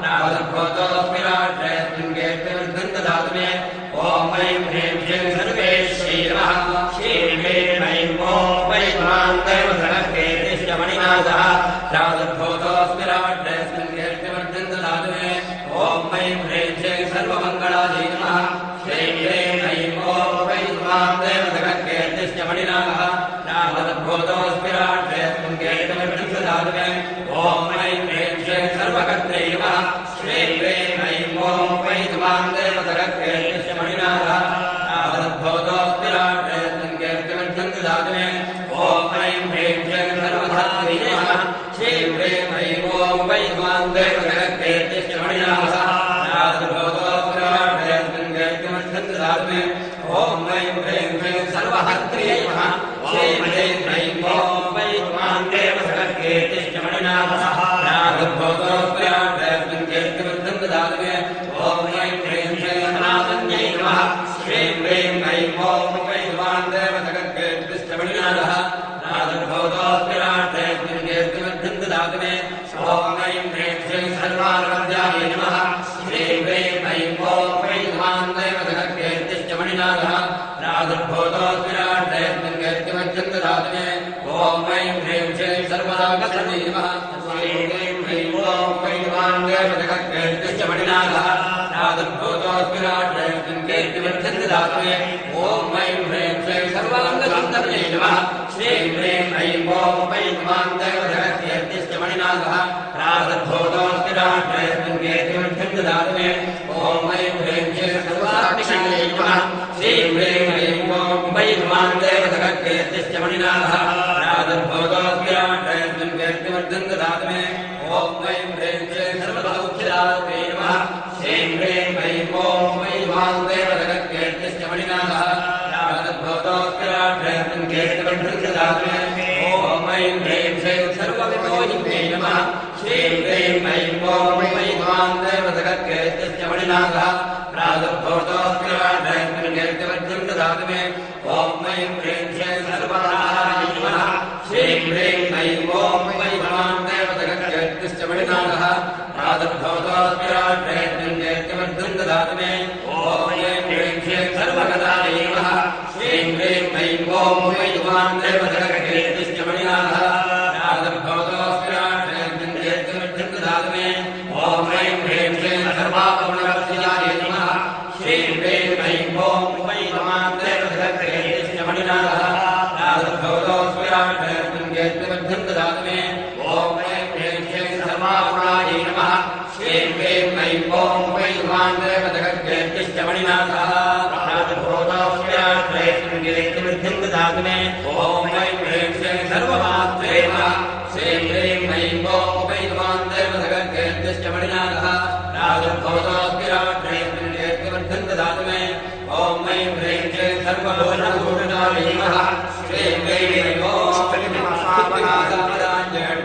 नागद्भूतोऽस्मिराड्रेत्मङ्गेतिमर्तयुक्तधातुमे ॐ ऐं ह्रीं श्रीं सर्वेश्वरै नमः श्रीं ह्रीं ऐं ॐ वैद्वां देवजगत्तेष्टमणिनाथः नागद्भूतोऽस्मिराड्रेत्मङ्गेतिमर्तयुक्तधातुमे ॐ ऐं ह्रीं श्रीं सर्वमङ्गलायै नमः श्रीं ह्रीं ऐं ॐ वैद्वां देवजगत्तेष्टमणिनाथः नागद्भूतोऽस्मिराड्रेत्मङ्गेतिमर्तयुक्तधातुमे ॐ ऐं ह्रीं श्रीं सर्वकर्त्रै नमः श्रीं ह्रीं ऐं ॐ वैद्वां देवजगत्तेष्टमणिनाथः नागद्भूतोऽस्मिराड्रेत्मङ्गेतिमर्तयुक्तधातुमे ॐ ऐं ह्रीं श्रीं सर्वधात्रै नमः श्रीं ह्रीं ऐं ॐ वैद्वां देवजगत्तेष्टमणिनाथः नागद्भूतोऽस्मिराड्रेत्मङ्गेतिमर्तयुक्तधातुमे ॐ ऐं ह्रीं श्रीं सर्वहर्त्रै नमः श्रीं ह्रीं ऐं ॐ वैद्वां देवजगत्तेष्टमणिनाथः नागद्भूतोऽस्मिराड्रेत्मङ्गेतिमर्तयुक्तधातुमे ॐ ऐं ह्रीं श्रीं सनातन्यै नमः श्रीं ह्रीं ऐं ॐ वैद्वां देवजगत्तेष्टमणिनाथः नागद्भूतोऽस्मिराड्रेत्मङ्गेतिमर्तयुक्तधातुमे ॐ ऐं ह्रीं श्रीं सर्वानवद्यायै नमः श्रीं ह्रीं ऐं ॐ वैद्वां देवजगत्तेष्टमणिनाथः नागद्भूतोऽस्मिराड्रेत्मङ्गेतिमर्तयुक्तधातुमे ॐ ऐं ह्रीं श्रीं सर्वदागतये नमः श्रीं ह्रीं ऐं ॐ वैद्वां देवजगत्तेष्टमणिनाथः नागद्भूतोऽस्मिराड्रेत्मङ्गेतिमर्तयुक्तधातुमे ॐ ऐं ह्रीं श्रीं सर्वाङ्गसुन्दर्यै नमः श्रीं ह्रीं ऐं ॐ वैद्वां देवजगत्तेष्टमणिनाथः नागद्भूतोऽस्मिराड्रेत्मङ्गेतिमर्तयुक्तधातुमे ॐ ऐं ह्रीं श्रीं सर्वात्मिकायै नमः श्रीं ह्रीं ऐं ॐ वैद्वां देवजगत्तेष्टमणिनाथः नागद्भूतोऽस्मिराड्रेत्मङ्गेतिमर्तयुक्तधातुमे ॐ ऐं ह्रीं श्रीं सर्वसौख्यदात्रे नमः श्रीं ह्रीं ऐं ॐ वैद्वां देवजगत्तेष्टमणिनाथः नागद्भूतोऽस्मिराड्रेत्मङ्गेतिमर्तयुक्तधातुमे ॐ ऐं ह्रीं श्रीं सर्वविमोहिते नमः श्रीं ह्रीं ऐं ॐ वैद्वां देवजगत्तेष्टमणिनाथः नागद्भूतोऽस्मिराड्रेत्मङ्गेतिमर्तयुक्तधातुमे ॐ ऐं ह्रीं श्रीं सर्वनारायणाय नमः श्रीं ह्रीं ऐं ॐ वैद्वां देवजगत्तेष्टमणिनाथः नागद्भूतोऽस्मिराड्रेत्मङ्गेतिमर्तयुक्तधातुमे ॐ ऐं ह्रीं श्रीं सर्वगतायै नमः श्रीं ह्रीं ऐं ॐ वैद्वां भगवान् देवदगकेतिश्चमणिनाथः नारदभवतोऽस्मिराट्रेन्द्रियत्रिमध्यन्तदातुमे ॐ ऐं ह्रीं श्रीं सर्वापगुणरक्षितायै नमः श्रीं ह्रीं ऐं ॐ वै भगवान् देवदगकेतिश्चमणिनाथः नारदभवतोऽस्मिराट्रेन्द्रियत्रिमध्यन्तदातुमे ॐ ऐं ह्रीं श्रीं सर्वापगुणायै नमः श्रीं ह्रीं ऐं ॐ वै भगवान् देवदगकेतिश्चमणिनाथः नारदभवतोऽस्मिराट्रेन्द्रियत्रिमध्यन्तदातुमे ॐ ऐं ह्रीं श्रीं सर्वमात्रे नमः श्रीं ह्रीं ऐं ॐ वै भगवान् देवदगकेतिश्चमणिनाथः नारदभवतोऽस्मिराट्रेन्द्रियत्रिमध्यन्तदातुमे ॐ ऐं ह्रीं श्रीं सर्वभूषणभूषणायै नमः श्रीं ह्रीं ऐं ॐ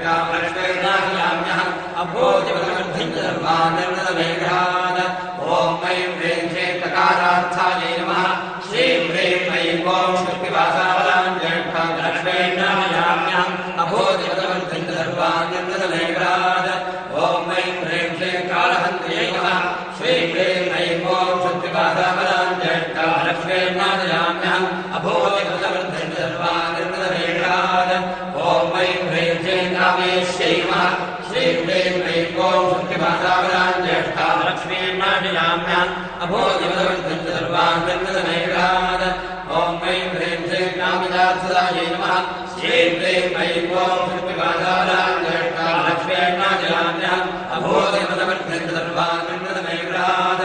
ष्टामलक्ष्मीर्नाथयाम्यः अभोजवर्धन्तर्वानन्दमेघाद ॐ ऐं ह्रीं श्रीं प्रकारार्थायै नमः श्रीं ह्रीं ऐं ॐ शक्तिवासावलाञ्जलक्ष्मीर्नाथयाम्यः अभोजवर्धन्तर्वानन्दमेघाद ॐ ऐं ह्रीं श्रीं कालहन्त्र्यै नमः श्रीं ह्रीं ऐं ॐ शक्तिवासावलाञ्जलक्ष्मीर्नाथयाम्यः अभोजवर्धन्तर्वानन्दमेघाद ॐ ऐं ह्रीं श्रीं कामेश्यै नमः श्रीं ह्रीं ऐं ॐ शक्तिवासावलाञ्जलक्ष्मीर्नाथयाम्यः अभोजवर्धन्तर्वानन्दमेघाद ॐ ऐं ह्रीं श्रीं कामिदार्थदायै नमः श्रीं ह्रीं ऐं ॐ शक्तिवासावलाञ्जलक्ष्मीर्नाथयाम्यः अभोजवर्धन्तर्वानन्दमेघाद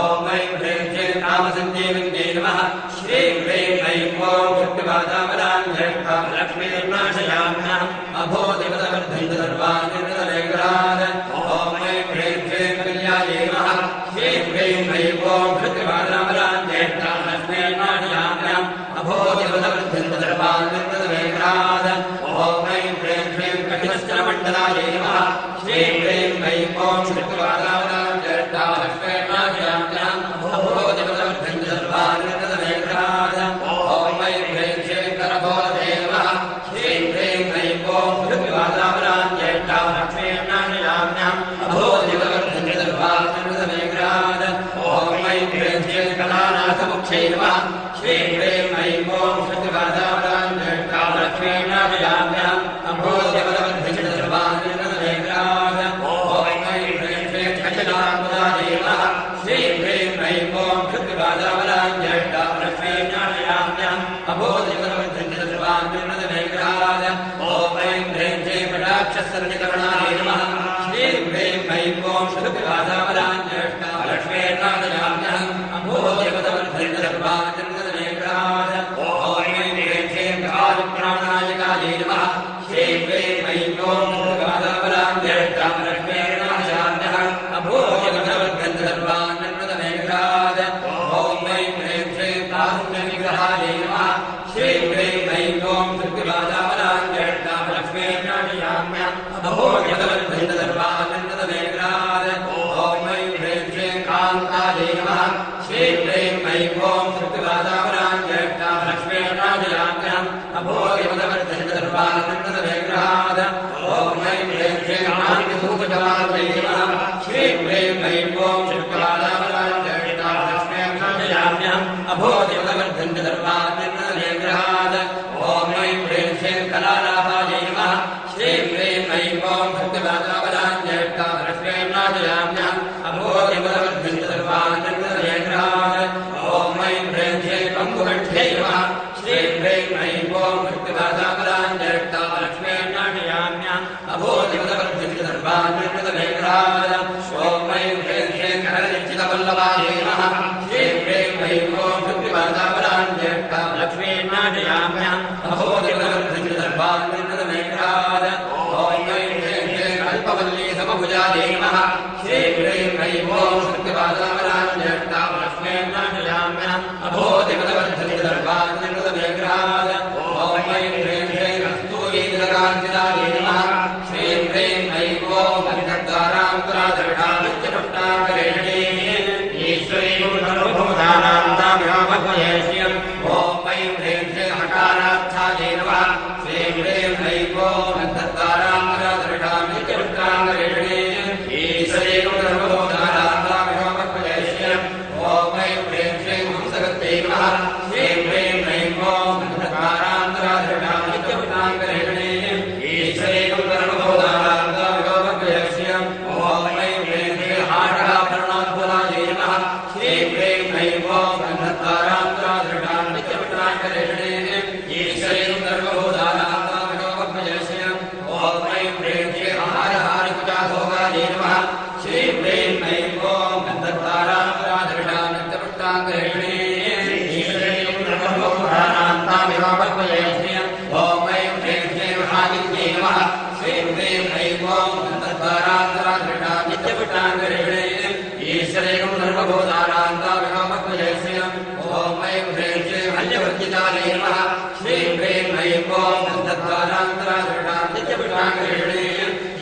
ॐ ऐं ह्रीं श्रीं कामसञ्जीविन्यै नमः श्रीं ह्रीं ऐं ॐ शक्तिवासावलाञ्जलक्ष्मीर्नाथयाम्यः अभोजवर्धन्तर्वानन्दमेघाद ॐ ऐं ह्रीं श्रीं कल्यायै नमः श्रीं ह्रीं ऐं ॐ शक्तिवासावलाञ्जलक्ष्मीर्नाथयाम्यः अभोजवर्धन्तर्वानन्दमेघाद ॐ ऐं ह्रीं श्रीं कटिश्चरमण्डलायै नमः श्रीं ह्रीं ऐं ॐ शक्तिवासावलाञ्जलक्ष्मीर्नाथयाम्यः अभोजवर्धन्तर्वानन्दमेघाद ॐ ऐं ह्रीं श्रीं करभोजे नमः श्रीं ह्रीं ऐं ॐ शक्तिवासावलाञ्जलक्ष्मीर्नाथयाम्यः अभोजवर्धन्तर्वानन्दमेघाद ॐ ऐं ह्रीं श्रीं कलानाथमुख्यै नमः श्रीं ह्रीं ऐं ॐ शक्तिवासावलाञ्जलक्ष्मीर्नाथयाम्यः अभोजवर्धन्तर्वानन्दमेघाद ॐ ऐं ह्रीं श्रीं कचलामुदायै नमः श्रीं ह्रीं ऐं ॐ शक्तिवासावलाञ्जलक्ष्मीर्नाथयाम्यः अभोजवर्धन्तर्वानन्दमेघाद ॐ ऐं ह्रीं श्रीं कटाक्षसन्निकरणायै नमः श्रीं ह्रीं ऐं ॐ शक्तिवासावलाञ्जलक्ष्मीर्नाथयाम्यः अभोजवर्धन्तर्वानन्दमेघाद ॐ ऐं ह्रीं श्रीं कालप्राणायकायै नमः श्रीं ह्रीं ऐं ॐ शक्तिवासावलाञ्जलक्ष्मीर्नाथयाम्यः अभोजवर्धन्तर्वानन्दमेघाद ॐ ऐं ह्रीं श्रीं कारुण्यविग्रहायै नमः श्रीं ह्रीं ऐं ॐ शक्तिवासावलाञ्जलक्ष्मीर्नाथयाम्यः अभोजवर्धन्तर्वानन्दमेघाद ॐ ऐं ह्रीं श्रीं कान्तायै नमः श्रीं ह्रीं ऐं ॐ शक्तिवासावलाञ्जलक्ष्मीर्नाथयाम्यः अभोजवर्धन्तर्वानन्दमेघाद ॐ ऐं ह्रीं श्रीं कान्तिधूपजवायै नमः श्रीं ह्रीं ऐं ॐ शक्तिवासावलाञ्जलक्ष्मीर्नाथयाम्यः अभोजवर्धन्तर्वानन्दमेघाद ॐ ऐं ह्रीं श्रीं कलालाभायै नमः श्रीं ह्रीं ऐं ॐ शक्तिवासावलाञ्जलक्ष्मीर्नाथयाम्यः अभोजवर्धन्तर्वानन्दमेघाद ॐ ऐं ह्रीं श्रीं कम्बुकण्ठ्यै नमः श्रीं ह्रीं ऐं ॐ शक्तिवासावलाञ्जलक्ष्मीर्नाथयाम्यः अभोजवर्धन्तर्वानन्दमेघाद ॐ ऐं ह्रीं श्रीं हरनिश्चितवल्लभायै नमः श्रीं ह्रीं ऐं ॐ शक्तिवासावलाञ्जलक्ष्मीर्नाथयाम्यः अभोजवर्धन्तर्वानन्दमेघाद ॐ ऐं ह्रीं श्रीं कल्पवल्ली समभुजायै नमः श्रीं ह्रीं ऐं ॐ शक्तिवासावलाञ्जलक्ष्मीर्नाथयाम्यः अभोजवर्धन्तर्वानन्दमेघाद ॐ ऐं ह्रीं श्रीं कस्तूरीन्द्रकान्तिदायै नमः श्रीं ह्रीं ऐं ॐ हरिद्वारान्तरादर्शामित्यपुष्टाकरेणी ईश्वरी सर्वभूतानां तामिहामभयेष्यम् ॐ ऐं ह्रीं श्रीं हकारार्थायै नमः श्रीं ह्रीं ऐं ॐ हरिद्वारान्तरादर्शामित्यपुष्टाकरेणी ईश्वरी सर्वभूतानां तामिहामभयेष्यम् ॐ ऐं ह्रीं श्रीं हंसगत्यै नमः श्रीं ह्रीं ऐं ॐ हरिद्वारान्तरादर्शामित्यपुष्टाकरेणी नमः श्रीं ह्रीं ऐं ॐ गन्धद्वारान्तराधृषा नित्यपुटाङ्गरेणे ईश्वरेकं सर्वभूतानान्ताविहामक्वयस्यम् ॐ ऐं ह्रीं श्रीं हल्यवर्जितायै नमः श्रीं ह्रीं ऐं ॐ गन्धद्वारान्तराधृषा नित्यपुटाङ्गरेणे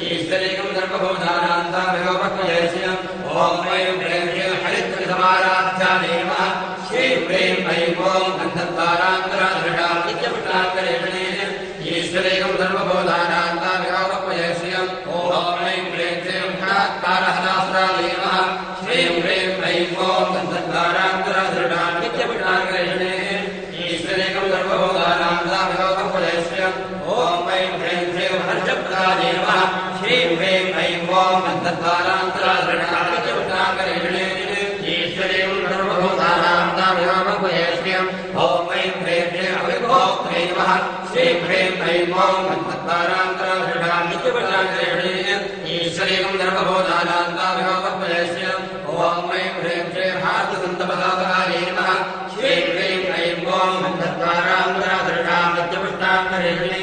ईश्वरेकं सर्वभूतानान्ताविहामक्वयस्यम् ॐ ऐं ह्रीं श्रीं हरिद्रसमाराध्यायै नमः श्रीं ह्रीं ऐं ॐ गन्धद्वारान्तराधृषा नित्यपुटाङ्गरेणे ईश्वरेकं सर्वभूतानान्ताविहामक्वयस्यम् ॐ ऐं ह्रीं श्रीं ह्रात्कारहदास्त्रायै नमः श्रीं ह्रीं ऐं ॐ गन्धद्वारान्तराधृषा नित्यपुटाङ्गरेणे ईश्वरेकं सर्वभूतानान्ताविहामक्वयस्यम् ॐ ऐं ह्रीं श्रीं हर्षप्रदायै नमः श्रीं ह्रीं ऐं ॐ गन्धद्वारान्तराधृषा नित्यपुटाङ्गरेणे ईश्वरेकं सर्वभूतानान्ताविहामक्वयस्यम् ॐ ऐं ह्रीं श्रीं अविभोक्त्रे नमः श्रीं ह्रीं ऐं ॐ गन्धद्वारान्तराधृषा नित्यपुटाङ्गरेणे ईश्वरेकं सर्वभूतानान्ताविहामक्वयस्यम् ॐ ऐं ह्रीं श्रीं हार्दसन्तपदापहायै नमः श्रीं ह्रीं ऐं ॐ गन्धद्वारान्तराधृषा नित्यपुटाङ्गरेणे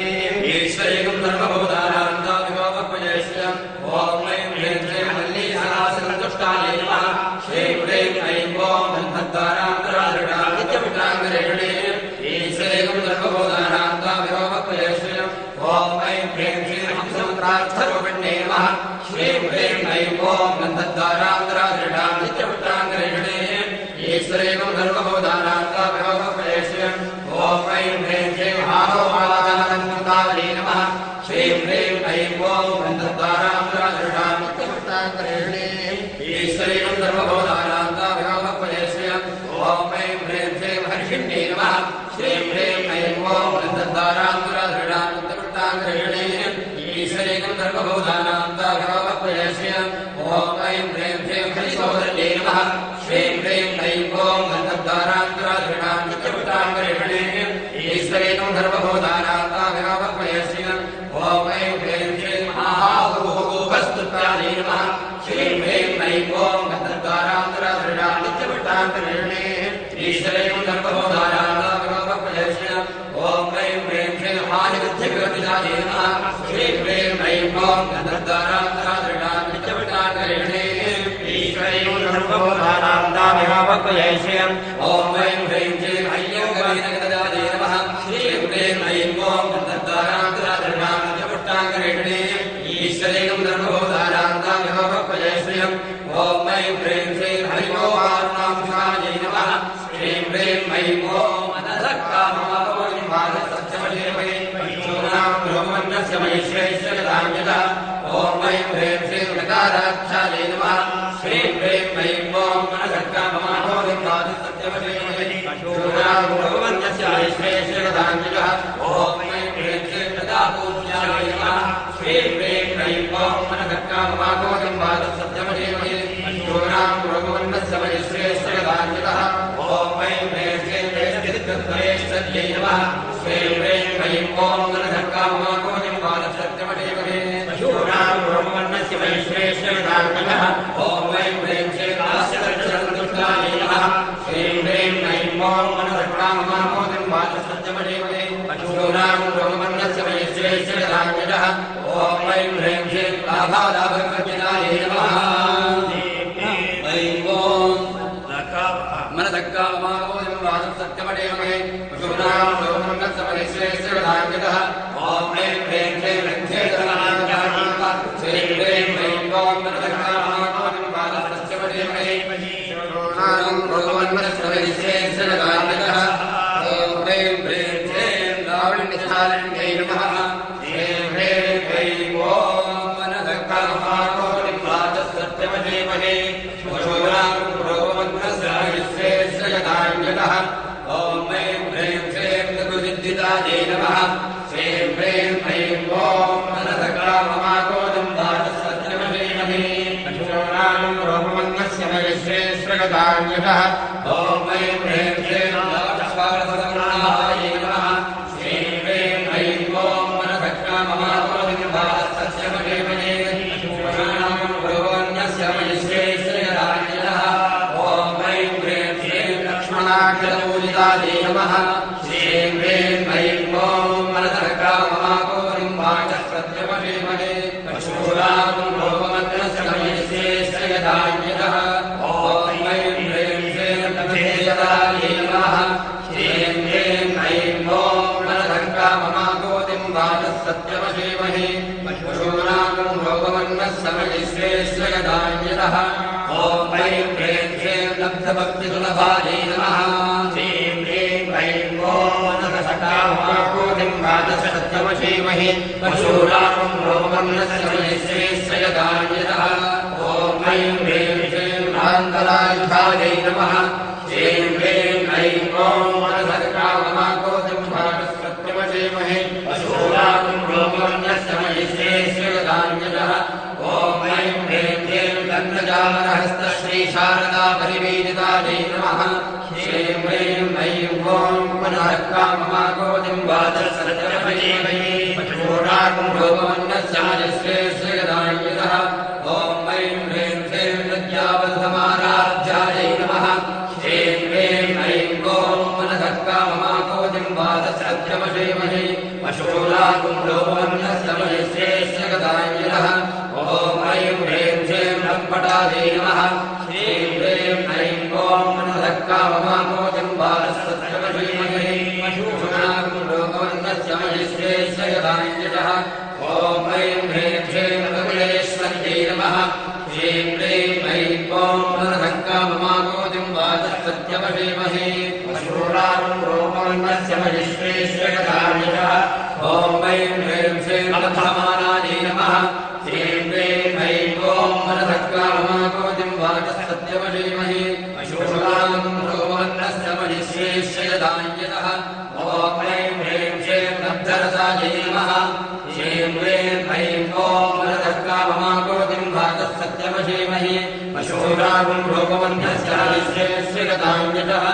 ईश्वरेकं सर्वभूतानान्ताविहामक्वयस्यम् ॐ ऐं ह्रीं श्रीं मल्लीसहासन्तुष्टायै नमः श्रीं ह्रीं ऐं ॐ गन्धद्वारान्तराधृषा नित्यपुटाङ्गरेणे ईश्वरेकं सर्वभूतानान्ताविहामक्वयस्यम् ॐ ऐं ह्रीं श्रीं हंसमुद्रार्थरूपिण्ये नमः श्रीं ह्रीं ऐं ॐ गन्धद्वारान्तराधृषा नित्यपुटाङ्गरेणे ईश्वरेकं सर्वभूतानान्ताविहामक्वयस्यम् ॐ ऐं ह्रीं श्रीं हारोमालानन्दायै नमः श्रीं ह्रीं ऐं ॐ गन्धद्वारान्तराधृषा नित्यपुटाङ्गरेणे ईश्वरेकं सर्वभूतानान्ताविहामक्वयस्यम् ॐ ऐं ह्रीं श्रीं हर्षिण्ये नमः श्रीं ह्रीं ऐं ॐ गन्धद्वारान्तराधृषा नित्यपुटाङ्गरेणे ईश्वरेकं सर्वभूतानान्ताविहामक्वयस्यम् ॐ ऐं ह्रीं श्रीं हरिसोदर्ये नमः श्रीं ह्रीं ऐं ॐ गन्धद्वारान्तराधृषा नित्यपुटाङ्गरेणे ईश्वरेकं सर्वभूतानान्ताविहामक्वयस्यम् ॐ ऐं ह्रीं श्रीं महाभूभस्तुत्यायै नमः श्रीं ह्रीं ऐं ॐ गन्धद्वारान्तराधृषा नित्यपुटाङ्गरेणे ईश्वरेकं सर्वभूतानान्ताविहामक्वयस्यम् ॐ ऐं ह्रीं श्रीं हानिवृद्धिविवर्जितायै नमः श्रीं ह्रीं ऐं ॐ गन्धद्वारान्तराधृषा नित्यपुटाङ्गरेणे ईश्वरेकं सर्वभूतानान्ताविहामक्वयस्यम् ॐ ऐं ह्रीं श्रीं अय्यङ्गवीरगदायै नमः श्रीं ह्रीं ऐं ॐ गन्धद्वारान्तराधृषा नित्यपुटाङ्गरेणे ईश्वरेकं सर्वभूतानान्ताविहामक्वयस्यम् ॐ ऐं ह्रीं श्रीं हरिओमारुणाभिषायै नमः श्रीं ह्रीं ऐं ॐ अनधक्कामहापौर्णिमासत्यमशेमहे शूनां ब्रह्मण्यस्य महेश्वरेश्वरधान्यतः ॐ ऐं ह्रीं श्रीं नकाराक्षायै नमः श्रीं ह्रीं ऐं ॐ अनधक्कामहापौर्णिमासत्यमशेमहे शूनां ब्रह्मण्यस्य महेश्वरेश्वरधान्यतः ॐ ऐं ह्रीं श्रीं नकापूज्यायै नमः श्रीं ह्रीं ऐं ॐ अनधक्कामहापौर्णिमासत्यमशेमहे शूनां ब्रह्मण्यस्य महेश्वरेश्वरधान्यतः ॐ ऐं ह्रीं श्रीं वेष्टितत्वरेश्वर्यै नमः श्रीं ह्रीं ऐं ॐ अनधक्कामहापौर्णिमासत्यमशेमहे शूनां ब्रह्मण्यस्य महेश्वरेश्वरधान्यतः ॐ ऐं ह्रीं श्रीं आस्यदर्शनसन्तुष्टायै नमः श्रीं ह्रीं ऐं ॐ अनधक्कामहापौर्णिमासत्यमशेमहे शूनां ब्रह्मण्यस्य महेश्वरेश्वरधान्यतः ॐ ऐं ह्रीं श्रीं लाभालाभविवर्जितायै नमः ऐं ॐ मनदक्कामहापौर्णिमासत्यमशेमहे शूनां ब्रह्मण्यस्य महेश्वरेश्वरधान्यतः ॐ ऐं ह्रीं श्रीं रक्षेतनान्याः श्रीं ह्रीं ऐं ॐ मनदक्कामहापौर्णिमासत्यमशेमहे शूनां ब्रह्मण्यस्य महेश्वरेश्वरधान्यतः ॐ ह्रीं ह्रीं श्रीं लावण्यशालिन्यै नमः श्रीं ह्रीं ऐं ॐ मनदक्कामहापौर्णिमासत्यमशेमहे शूनां ब्रह्मण्यस्य महेश्वरेश्वरधान्यतः ॐ ऐं ह्रीं श्रीं लघुसिद्धिदायै नमः श्रीं ह्रीं ऐं ॐ मनदक्कामहापौर्णिमासत्यमशेमहे शूनां ब्रह्मण्यस्य महेश्वरेश्वरधान्यतः ॐ ऐं ह्रीं श्रीं लाभस्वार्थसंग्रहायै नमः श्रीं ह्रीं ऐं ॐ मनदक्कामहापौर्णिमासत्यमशेमहे शूनां ब्रह्मण्यस्य महेश्वरेश्वरधान्यतः ॐ ऐं ह्रीं श्रीं लक्ष्मणाक्षरपूजितायै नमः श्रीं ह्रीं ऐं ॐ मनदक्कामहापौर्णिमासत्यमशेमहे सत्यवशीमहि पशूनागम् रोगवन्नः समयिश्रेष्ठ यदान्यतः ॐ ऐं ह्रीं श्रीं लब्धभक्तिसुलभायै नमः श्रीं ह्रीं ऐं ॐ मनसकामाकोटिं वाचसत्यवशीमहि पशूनागम् रोगवन्नः समयिश्रेष्ठ यदान्यतः ॐ ऐं ह्रीं श्रीं आन्तरायुधायै नमः श्रीं ह्रीं ऐं ॐ मनसकामाकोटिं वाचसत्यवशीमहि पशूनागम् रोगवन्नः समयिश्रेष्ठ यदान्यतः ॐ ऐं ह्रीं श्रीं दण्डजालहस्त श्री शारदा परिवीदितायै नमः श्रीं ह्रीं ऐं ॐ पुनः काममाकोटिं वाचसत्यवशीमहि पशूनागम् रोगवन्नः समयिश्रेष्ठ यदान्यतः ॐ ऐं ह्रीं श्रीं विद्यावल्लभाराध्यायै नमः श्रीं ह्रीं ऐं ॐ मनः काममाकोटिं वाचसत्यवशीमहि पशूनागम् रोगवन्नः समयिश्रेष्ठ यदान्यतः ॐ ऐं ह्रीं श्रीं लम्पटायै नमः श्रीं ह्रीं ऐं ॐ मनः काममाकोटिं वाचसत्यवशीमहि पशूनागम् रोगवन्नः समयिश्रेष्ठ यदान्यतः ॐ ऐं ह्रीं श्रीं कपिलेश्वर्यै नमः श्रीं ह्रीं ऐं ॐ मनः काममाकोटिं वाचसत्यवशीमहि पशूनागम् रोगवन्नः समयिश्रेष्ठ यदान्यतः ॐ ऐं ह्रीं श्रीं लब्धमानायै नमः श्रीं ह्रीं ऐं ॐ मनः काममाकोटिं वाचसत्यवशीमहि पशूनागम् रोगवन्नः समयिश्रेष्ठ यदान्यतः ॐ ऐं ह्रीं श्रीं लब्धरसायै नमः श्रीं ह्रीं ऐं ॐ मनः काममाकोटिं वाचसत्यवशीमहि पशूनागम् रोगवन्नः समयिश्रेष्ठ यदान्यतः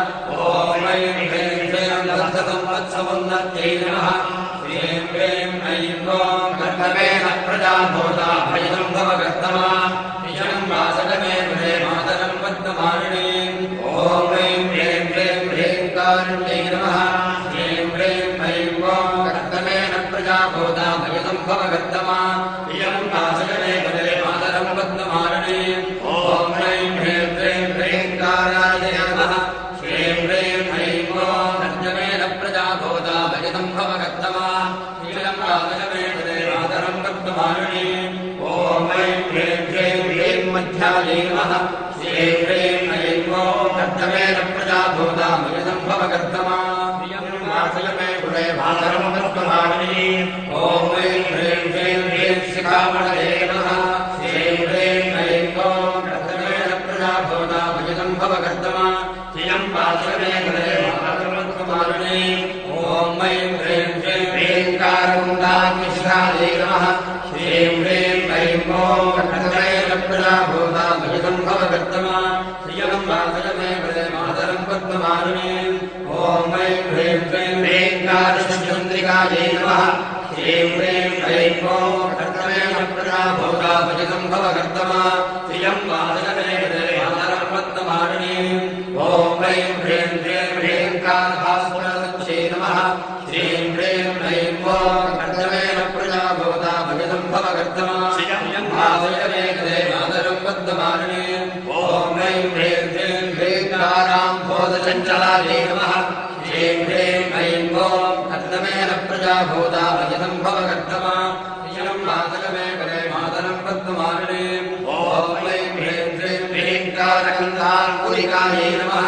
ॐ ऐं ह्रीं श्रीं लब्धसंवत्सरोन्नत्यै नमः श्रीं ह्रीं ऐं ॐ कर्तमेन प्रजा भूता भयं भवकर्तमा निशं वासकमे गृहे मातरं पद्ममालिनीं ॐ ऐं ह्रीं श्रीं ह्रीङ्कारुण्यै नमः श्रीं ह्रीं ऐं ॐ कर्तमेन प्रजा भूता भयं भवकर्तमा निशं वासकमे गृहे मातरं पद्ममालिनीं ॐ ऐं ह्रीं श्रीं ह्रीङ्काराय नमः श्रीं ह्रीं ऐं ॐ कर्तमेन प्रजा भूता भयं भवकर्तमा निशं वासकमे गृहे मातरं पद्ममालिनीं ॐ ऐं ह्रीं श्रीं ह्रीं मध्यायै नमः श्रीं ह्रीं ऐं ॐ कर्तमेन प्रजा भूता भयं भवकर्तमा निशं वासकमे गृहे मातरं पद्ममालिनीं ॐ ऐं ह्रीं श्रीं ह्रीं शिखामणये नमः श्रीं ह्रीं ऐं ॐ कर्तमेन प्रजा भूता भयं भवकर्तमा श्रियं वासकमे गृहे मातरं पद्ममालिनीं ॐ ऐं ह्रीं श्रीं ह्रीङ्कारकुण्डाग्निशिखायै नमः श्रीं ह्रीं ऐं ॐ कर्तमेन प्रजा भूता भयं भवकर्तमा श्रियं वासकमे गृहे मातरं पद्ममालिनीं ॐ ऐं ह्रीं श्रीं ह्रीङ्कारचन्द्रिकायै नमः श्रीं ह्रीं ऐं ॐ कर्तमेन प्रजा भूता भयं भवकर्तमा श्रियं वासकमे गृहे मातरं पद्ममालिनीं ॐ ऐं ह्रीं श्रीं ह्रीङ्कारभास्वरवत्यै नमः श्रीं ह्रीं ऐं ॐ कर्तमेन प्रजा भूता भयं भवकर्तमा श्रियं वासकमे गृहे मातरं पद्ममालिनीं ॐ ऐं ह्रीं श्रीं ह्रीङ्काराम्भोजचञ्चलायै नमः श्रीं ह्रीं ऐं ॐ कर्तमेन प्रजा भूता भयं भवकर्तमा श्रियं वासकमे गृहे मातरं पद्ममालिनीं ॐ ऐं ह्रीं श्रीं ह्रीङ्कारकन्धाङ्कुलिकायै नमः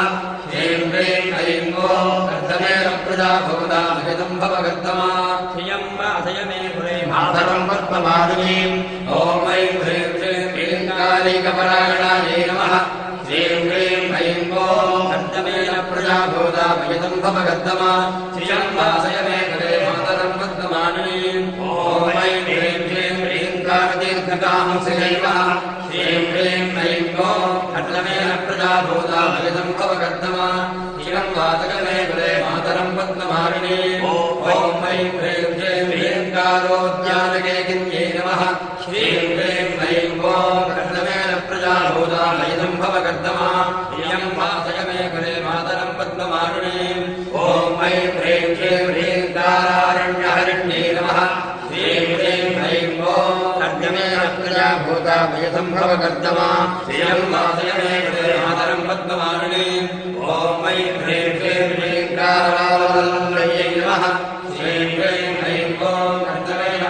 श्रीं ह्रीं ऐं ॐ कर्तमेन प्रजा भूता भयं भवकर्तमा श्रियं वासकमे गृहे मातरं पद्ममालिनीं ॐ ऐं ह्रीं श्रीं ह्रीङ्कारिकपरायणायै नमः श्रीं ह्रीं ऐं ॐ कर्तमेन प्रजा भूता भयं भवकर्तमा श्रियं वासकमे गृहे मातरं पद्ममालिनीं ॐ ऐं ह्रीं श्रीं ह्रीङ्कारदीर्घकांसयै नमः श्रीं ह्रीं ऐं ॐ कर्तमेन प्रजा भूता भयं भवकर्तमा श्रियं वासकमे गृहे मातरं पद्ममालिनीं ॐ ऐं ह्रीं श्रीं ह्रीङ्कारोद्यानकेकिन्यै नमः श्रीं ह्रीं ऐं ॐ कर्तमेन प्रजा भूता भयं भवकर्तमा श्रियं वासकमे गृहे मातरं पद्ममालिनीं ॐ ऐं ह्रीं श्रीं ह्रीङ्कारारण्यहरिण्यै नमः श्रीं ह्रीं ऐं ॐ कर्तमेन प्रजा भूता भयं भवकर्तमा श्रियं वासकमे गृहे मातरं पद्ममालिनीं ॐ ऐं ह्रीं श्रीं ह्रीङ्कारावल्लभ्यै नमः श्रीं ह्रीं ऐं ॐ कर्तमेन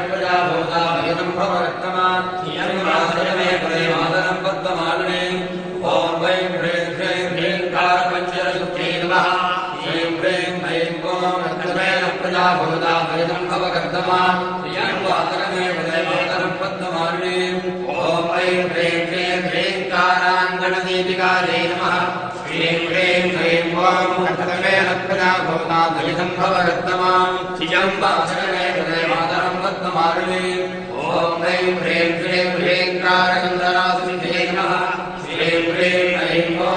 भवगत्तमा श्रियं वासकमे वदे मातरं पद्ममालिनीम् ॐ ऐं ह्रीं श्रीं ह्रीङ्काराङ्गणदीपिकायै नमः श्रीं ह्रीं ह्रीं ॐ कटकमे रत्ना भवता दलितं भवगत्तमा श्रियं वासकमे वदे मातरं पद्ममालिनीम् ॐ ऐं ह्रीं श्रीं ह्रीङ्कारकन्दरासिन्धे नमः श्रीं ह्रीं ऐं ॐ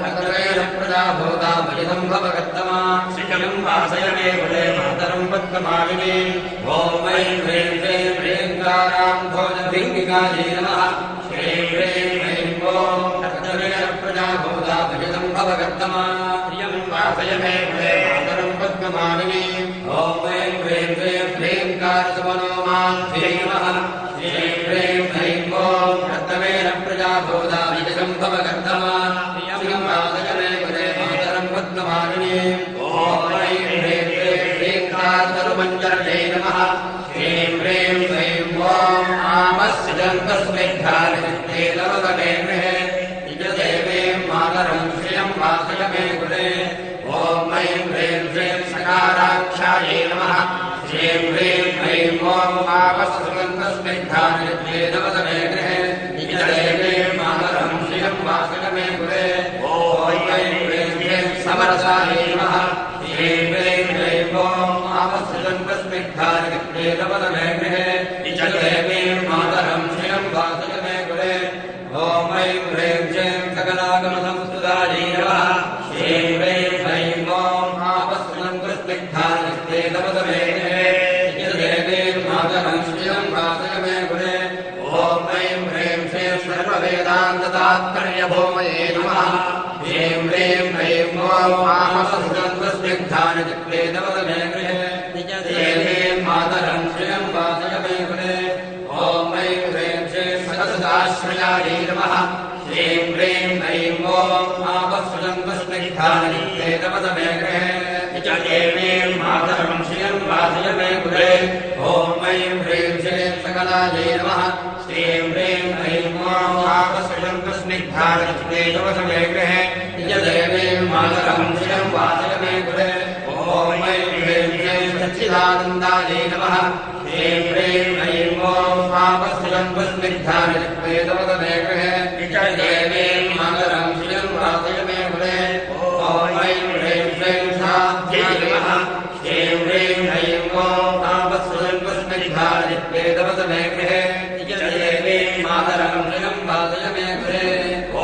कटकमे रत्ना भवता दलितं भवगत्तमा श्रियं वासकमे वदे मातरं पद्ममालिनीम् ॐ ऐं ह्रीं श्रीं ह्रीङ्कारां भोजभिङ्गिकायै नमः श्रीं ह्रीं ऐं ॐ कटकमे रत्ना भवता दलितं भवगत्तमा श्रियं वासकमे वदे मातरं पद्ममालिनीम् ॐ ऐं ह्रीं श्रीं ह्रीङ्कारसमनोमान्त्यै नमः श्रीं ह्रीं ऐं ॐ कटकमे रत्ना भवता दलितं भवगत्तमा श्रियं वासकमे वदे मातरं पद्ममालिनीम् ॐ ऐं ह्रीं श्रीं ह्रीङ्कारसर्वमञ्जर्यै नमः श्रीं ह्रीं ऐं ॐ आमस्सजन्तस्मिग्धानिते लवगमे गृहे निजदेवे मातरं श्रियं वासकमे कुले ॐ ऐं ह्रीं श्रीं सकाराक्षायै नमः श्रीं ह्रीं ऐं ॐ आमस्सजन्तस्मिग्धानिते लवगमे गृहे निजदेवे मातरं श्रियं वासकमे कुले ॐ ऐं ह्रीं श्रीं समरसायै नमः श्रीं ह्रीं ऐं ॐ आमस्सजन्तस्मिग्धानिते लवगमे गृहे निजदेवे मातरं श्रियं वासकमे कुले ॐ ऐं ह्रीं श्रीं सकलागमसंस्तुतायै नमः श्रीं ह्रीं ऐं ॐ आमस्सजन्तस्मिग्धानिते लवगमे गृहे निजदेवे मातरं श्रियं वासकमे कुले ॐ ऐं ह्रीं श्रीं सर्ववेदान्ततात्पर्यभूमये नमः श्रीं ह्रीं ऐं ॐ आमस्सजन्तस्मिग्धानिते लवगमे गृहे निजदेवे मातरं श्रियं वासकमे कुले ॐ ऐं ह्रीं श्रीं सतसदाश्रयायै नमः श्रीं ह्रीं ऐं ॐ आमस्सजन्तस्मिग्धानिते लवगमे गृहे निजदेवे मातरं श्रियं वासकमे कुले ॐ ऐं ह्रीं श्रीं सकलायै नमः श्रीं ह्रीं ऐं ॐ आमस्सजन्तस्मिग्धानिते लवगमे गृहे निजदेवे मातरं श्रियं वासकमे कुले ॐ ऐं ह्रीं श्रीं सच्चिदानन्दायै नमः श्रीं ह्रीं ऐं ॐ आमस्सजन्तस्मिग्धानिते लवगमे गृहे निजदेवे मातरं श्रियं वासकमे कुले ॐ ऐं ह्रीं श्रीं साध्यै नमः श्रीं ह्रीं ऐं ॐ आमस्सजन्तस्मिग्धानिते लवगमे गृहे निजदेवे मातरं श्रियं वासकमे कुले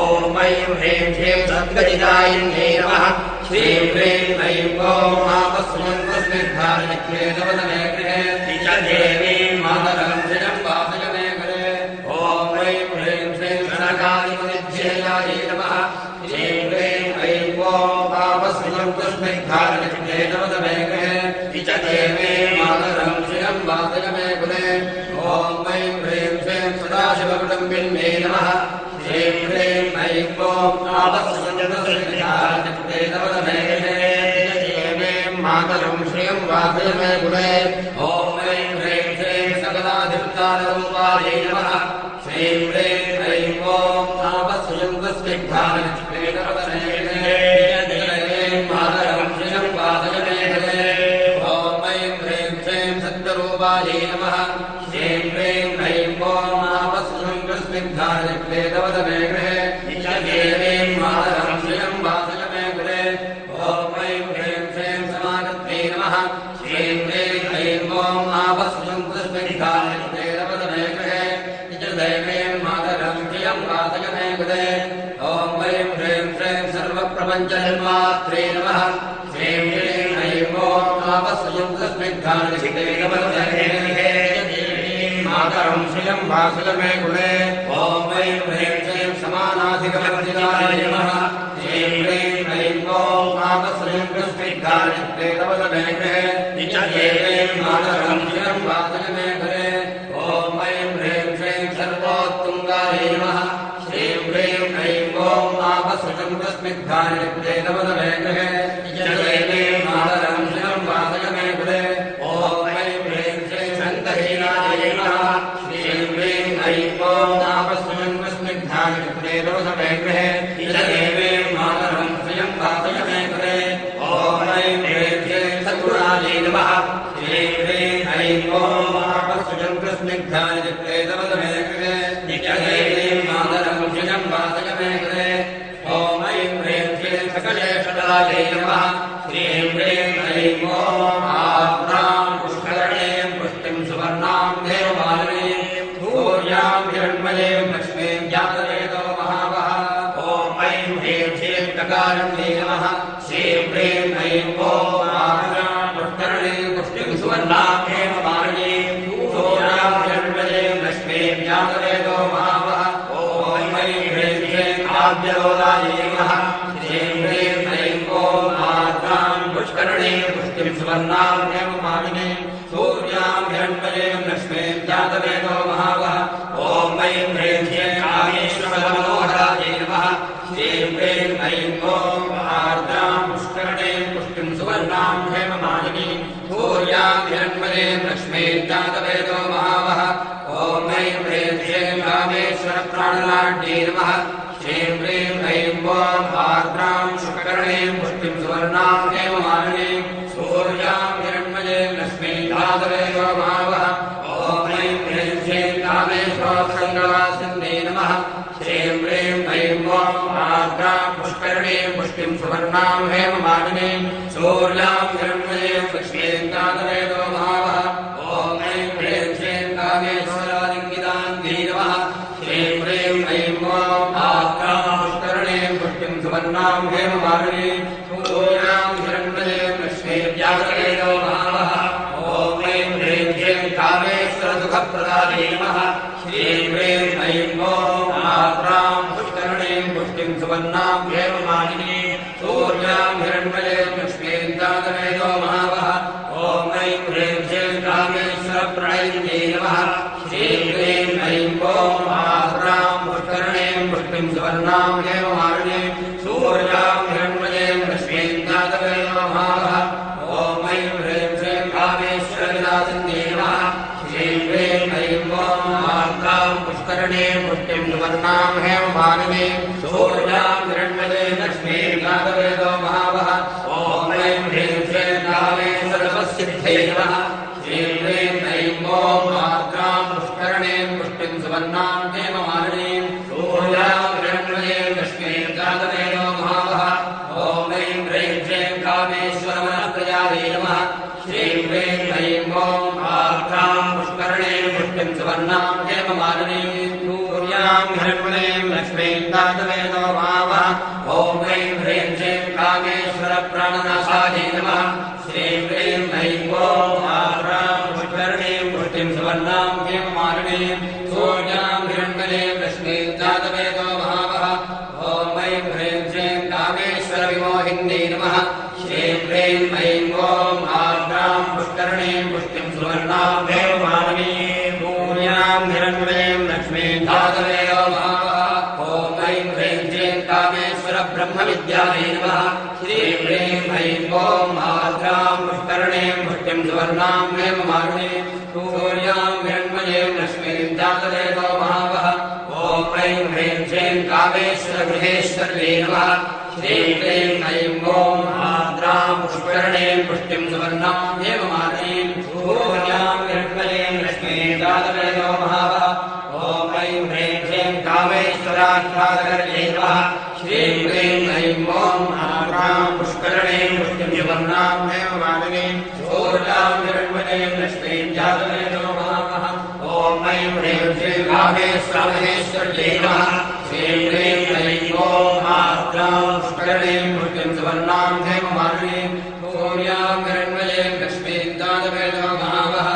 ॐ ऐं ह्रीं श्रीं सद्गतिदायिन्यै नमः श्रीं ह्रीं ऐं ॐ आमस्सजन्तस्मिग्धानिते लवगमे गृहे निजदेवे मातरं श्रियं वासकमे कुले ॐ ऐं ह्रीं श्रीं सनकादिकविद्येयायै नमः श्रीं ह्रीं ऐं ॐ आमस्सजन्तस्मिग्धानिते लवगमे गृहे निजदेवे मातरं श्रियं वासकमे कुले ॐ ऐं ह्रीं श्रीं सदाशिवकुटुम्बिन्यै नमः श्रीं ह्रीं ऐं ॐ आमस्सजन्तस्मिग्धानिते लवगमे गृहे निजदेवे मातरं श्रियं वासकमे कुले ॐ ऐं ह्रीं श्रीं सकलाधिष्ठानरूपायै नमः श्रीं ह्रीं ऐं ॐ आमस्सजन्तस्मिग्धानिते लवगमे गृहे निजदेवे मातरं श्रियं वासकमे कुले ॐ ऐं ह्रीं श्रीं सत्यरूपायै नमः श्रीं ह्रीं ऐं ॐ आमस्सजन्तस्मिग्धानिते लवगमे गृहे निजदेवे मातरं श्रियं वासकमे कुले ॐ ऐं ह्रीं श्रीं समागत्यै नमः श्रीं ह्रीं ऐं ॐ आमस्सजन्तस्मिग्धानिते लवगमे गृहे निजदेवे मातरं श्रियं वासकमे कुले ॐ ऐं ह्रीं श्रीं सर्वप्रपञ्चनिर्मात्रे नमः श्रीं ह्रीं ऐं ॐ आमस्सजन्तस्मिग्धानिते लवगमे गृहे मातरं श्रियं वासकमे कुले ॐ ऐं ह्रीं श्रीं समानाधिकवर्जितायै नमः श्रीं ह्रीं ऐं ॐ आमस्सजन्तस्मिग्धानिते लवगमे गृहे निजदेवे मातरं श्रियं वासकमे कुले ॐ ऐं ह्रीं श्रीं सर्वोत्तुङ्गायै नमः श्रीं ह्रीं ऐं ॐ आमस्सजन्तस्मिग्धानिते लवगमे गृहे निजदेवे मातरं श्रियं वासकमे कुले ॐ ऐं ह्रीं श्रीं सन्तहीनायै नमः श्रीं ह्रीं ऐं ॐ आमस्सजन्तस्मिग्धानिते लवगमे गृहे निजदेवे मातरं श्रियं वासकमे कुले ॐ ऐं ह्रीं श्रीं सद्गुणायै नमः श्रीं ह्रीं ऐं ॐ महापस्सुजं कृष्णिग्धाय चित्ते तवदमे कृते नित्यदेवीं मातरं शिजं वासयमे कृते ॐ ऐं ह्रीं श्रीं सकलेशतलायै नमः श्रीं ह्रीं ऐं ॐ आद्रां पुष्करणीं पुष्टिं सुवर्णां देवमालिनीं सूर्यां हिरण्मयीं लक्ष्मीं जातवेदो महावः ॐ ऐं ह्रीं श्रीं प्रकारण्यै नमः श्रीं ह्रीं ऐं ॐ आद्रां पुष्करणीं पुष्टिं सुवर्णां देवमालिनीं सूर्यां हिरण्मयीं लक्ष्मीं जातवेदो महावः ॐ ऐं ह्रीं श्रीं आद्यलोलायै नमः श्रीं ह्रीं ऐं ॐ आद्रां पुष्करणीं पुष्टिं सुवर्णां देवमालिनीं सूर्यां हिरण्मयीं लक्ष्मीं जातवेदो महावः ॐ ऐं ह्रीं श्रीं कामेश्वरमनोहरायै नमः श्रीं ह्रीं ऐं ॐ आर्द्रां पुष्करणीं पुष्टिं सुवर्णां हेममालिनीं सूर्यां हिरण्मयीं लक्ष्मीं जातवेदो महावः ॐ ऐं ह्रीं श्रीं कामेश्वरप्राणनाड्यै नमः श्रीं ह्रीं ऐं ॐ आर्द्रां पुष्करणीं पुष्टिं सुवर्णां हेममालिनीं सूर्यां हिरण्मयीं लक्ष्मीं जातवेदो महावः ॐ ऐं ह्रीं श्रीं कामेश्वरसङ्गवासिन्यै नमः श्रीं ह्रीं ऐं ॐ आर्द्रां पुष्करणीं पुष्टिं सुवर्णां हेममालिनीं सूर्यां हिरण्मयीं लक्ष्मीं जातवेदो महावः ॐ ऐं ह्रीं श्रीं कामेश्वरालिङ्गिताङ्गी नमः श्रीं ह्रीं ऐं ॐ आर्द्रां पुष्करणीं पुष्टिं सुवर्णां हेममालिनीं सूर्यां हिरण्मयीं लक्ष्मीं जातवेदो महावः ॐ ऐं ह्रीं श्रीं कामेश्वरसुखप्रदायै नमः श्रीं ह्रीं ऐं ॐ आर्द्रां पुष्करणीं पुष्टिं सुवर्णां हेममालिनीं सूर्यां हिरण्मयीं लक्ष्मीं जातवेदो महावः ॐ ऐं ह्रीं श्रीं कामेश्वरप्रणयिन्यै नमः श्रीं ह्रीं ऐं ॐ आर्द्रां पुष्करणीं पुष्टिं सुवर्णां हेममालिनीं सूर्यां हिरण्मयीं लक्ष्मीं जातवेदो महावः ॐ ऐं ह्रीं श्रीं कामेश्वरविलासिन्यै नमः श्रीं ह्रीं ऐं ॐ आर्द्रां पुष्करणीं पुष्टिं सुवर्णां हेममालिनीं सूर्यां हिरण्मयीं लक्ष्मीं जातवेदो महावः ॐ ऐं ह्रीं श्रीं कामेश्वरतपस्सिद्ध्यै नमः श्रीं ह्रीं ऐं ॐ आर्द्रां पुष्करणीं पुष्टिं सुवर्णां हेममालिनीं सूर्यां हिरण्मयीं लक्ष्मीं जातवेदो महावः ॐ ऐं ह्रीं श्रीं कामेश्वरवनप्रजायै नमः श्रीं ह्रीं ऐं ॐ आर्द्रां पुष्करणीं पुष्टिं सुवर्णां हेममालिनीं सूर्यां हिरण्मयीं लक्ष्मीं जातवेदो महावः ॐ ऐं ह्रीं श्रीं कामेश्वरप्राणनाशायै नमः श्रीं ह्रीं ऐं ॐ आर्द्रां पुष्करणीं पुष्टिं सुवर्णां हेममालिनीं सूर्यां हिरण्मयीं लक्ष्मीं जातवेदो महावः ॐ ऐं ह्रीं श्रीं कामेश्वरविमोहिन्यै नमः श्रीं ह्रीं ऐं ॐ आर्द्रां पुष्करणीं पुष्टिं सुवर्णां हेममालिनीं सूर्यां हिरण्मयीं लक्ष्मीं जातवेदो महावः ॐ ऐं ह्रीं श्रीं कामेश्वरब्रह्मविद्यायै नमः श्रीं ह्रीं ऐं ॐ आर्द्रां पुष्करणीं पुष्टिं सुवर्णां हेममालिनीं सूर्यां हिरण्मयीं लक्ष्मीं जातवेदो महावः ॐ ऐं ह्रीं श्रीं कामेश्वरगृहेश्वर्यै नमः श्रीं ह्रीं ऐं ॐ आर्द्रां पुष्करणीं पुष्टिं सुवर्णां हेममालिनीं सूर्यां हिरण्मयीं लक्ष्मीं जातवेदो महावः ॐ ऐं ह्रीं श्रीं कामेश्वराख्यातकर्यै नमः श्रीं ह्रीं ऐं ॐ आर्द्रां पुष्करणीं पुष्टिं सुवर्णां हेममालिनीं सूर्यां हिरण्मयीं लक्ष्मीं जातवेदो महावः ॐ ऐं ह्रीं श्रीं कामेश्वरमहेश्वर्यै नमः श्रीं ह्रीं ऐं ॐ आर्द्रां पुष्करणीं पुष्टिं सुवर्णां हेममालिनीं सूर्यां हिरण्मयीं लक्ष्मीं जातवेदो महावः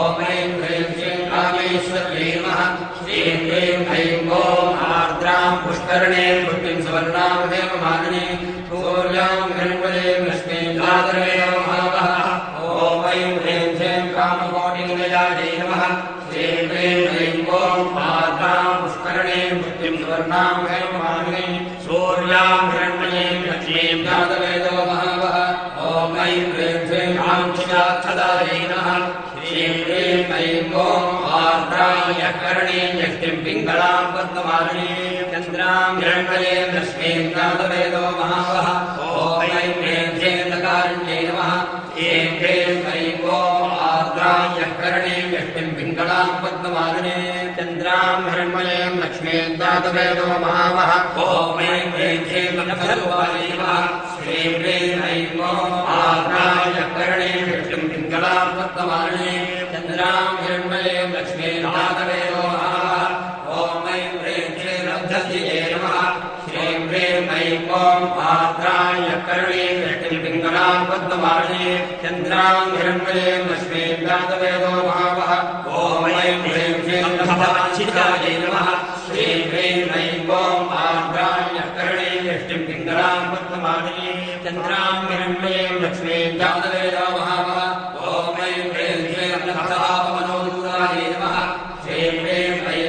ॐ ऐं ह्रीं श्रीं कामेश्वर्यै नमः श्रीं ह्रीं ऐं ॐ आर्द्रां पुष्करणीं पुष्टिं सुवर्णां हेममालिनीं सूर्यां हिरण्मयीं लक्ष्मीं जातवेदो महावः ॐ ऐं ह्रीं श्रीं कामकोटिनिलयायै नमः श्रीं ह्रीं ऐं ॐ आर्द्रां पुष्करणीं पुष्टिं सुवर्णां हेममालिनीं सूर्यां हिरण्मयीं लक्ष्मीं जातवेदो महावः ॐ ऐं ह्रीं श्रीं काञ्चिदाक्षदायै नमः श्रीं ह्रीं ऐं ॐ आर्द्रां यःकरणीं यष्टिं पिङ्गलां पद्ममालिनीं चन्द्रां हिरण्मयीं लक्ष्मीं जातवेदो महावः ॐ ऐं ह्रीं श्रीं लकारिण्यै नमः श्रीं ह्रीं ऐं ॐ आर्द्रां यःकरणीं यष्टिम् पिङ्गलाम् पद्ममालिनी चन्द्राम् हिरण्मयीम् लक्ष्मीम् जातवेदो महावः ॐ ऐं ह्रीं श्रीं नमः श्रीं ह्रीं ऐं आग्रायकर्णीं यष्टिं पिङ्गलां पद्ममालिनी चन्द्रां हिरण्मयीं लक्ष्मीं जातवेदो महावः ॐ ऐं ह्रीं श्रीं रब्धस्यै नमः श्रीं ह्रीं ऐं आग्रायकर्णीं यष्टिं पिङ्गलां पद्ममालिनी चन्द्रां हिरण्मयीं लक्ष्मीं जातवेदो महावः ॐ ऐं ह्रीं श्रीं रब्धस्यै नमः श्रीं ह्रीं ऐं आग्रायकर्णीं यष्टिं पिङ्गलां पद्ममालिनी चन्द्रां हिरण्मयीं लक्ष्मीं जातवेदो महावः ॐ ऐं ह्रीं श्रीं रब्धस्यै नमः श्रीं ह्रीं ऐं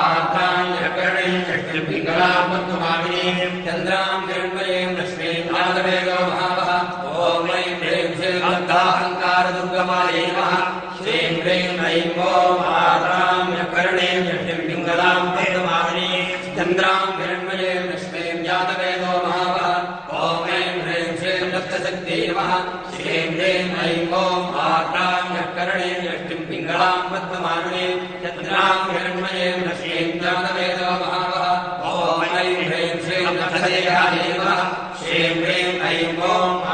आग्रायकर्णीं यष्टिं पिङ्गलां पद्ममालिनी चन्द्रां हिरण्मयीं लक्ष्मीं जातवेदो महावः ॐ ऐं ह्रीं श्रीं रब्धाहङ्कारदुर्गमायै नमः श्रीं ह्रीं ऐं आग्रायकर्णीं यष्टिं पिङ्गलां पद्ममालिनी चन्द्रां हिरण्मयीं लक्ष्मीं जातवेदो महावः ॐ ऐं ह्रीं श्रीं रक्तशक्त्यै नमः श्रीं ह्रीं ऐं आग्रायकर्णीं यष्टिं पिङ्गलां पद्ममालिनी चन्द्रां हिरण्मयीं लक्ष्मीं जातवेदो महावः ॐ ऐं ह्रीं श्रीं रक्तशक्त्यै नमः श्रीं ह्रीं ऐं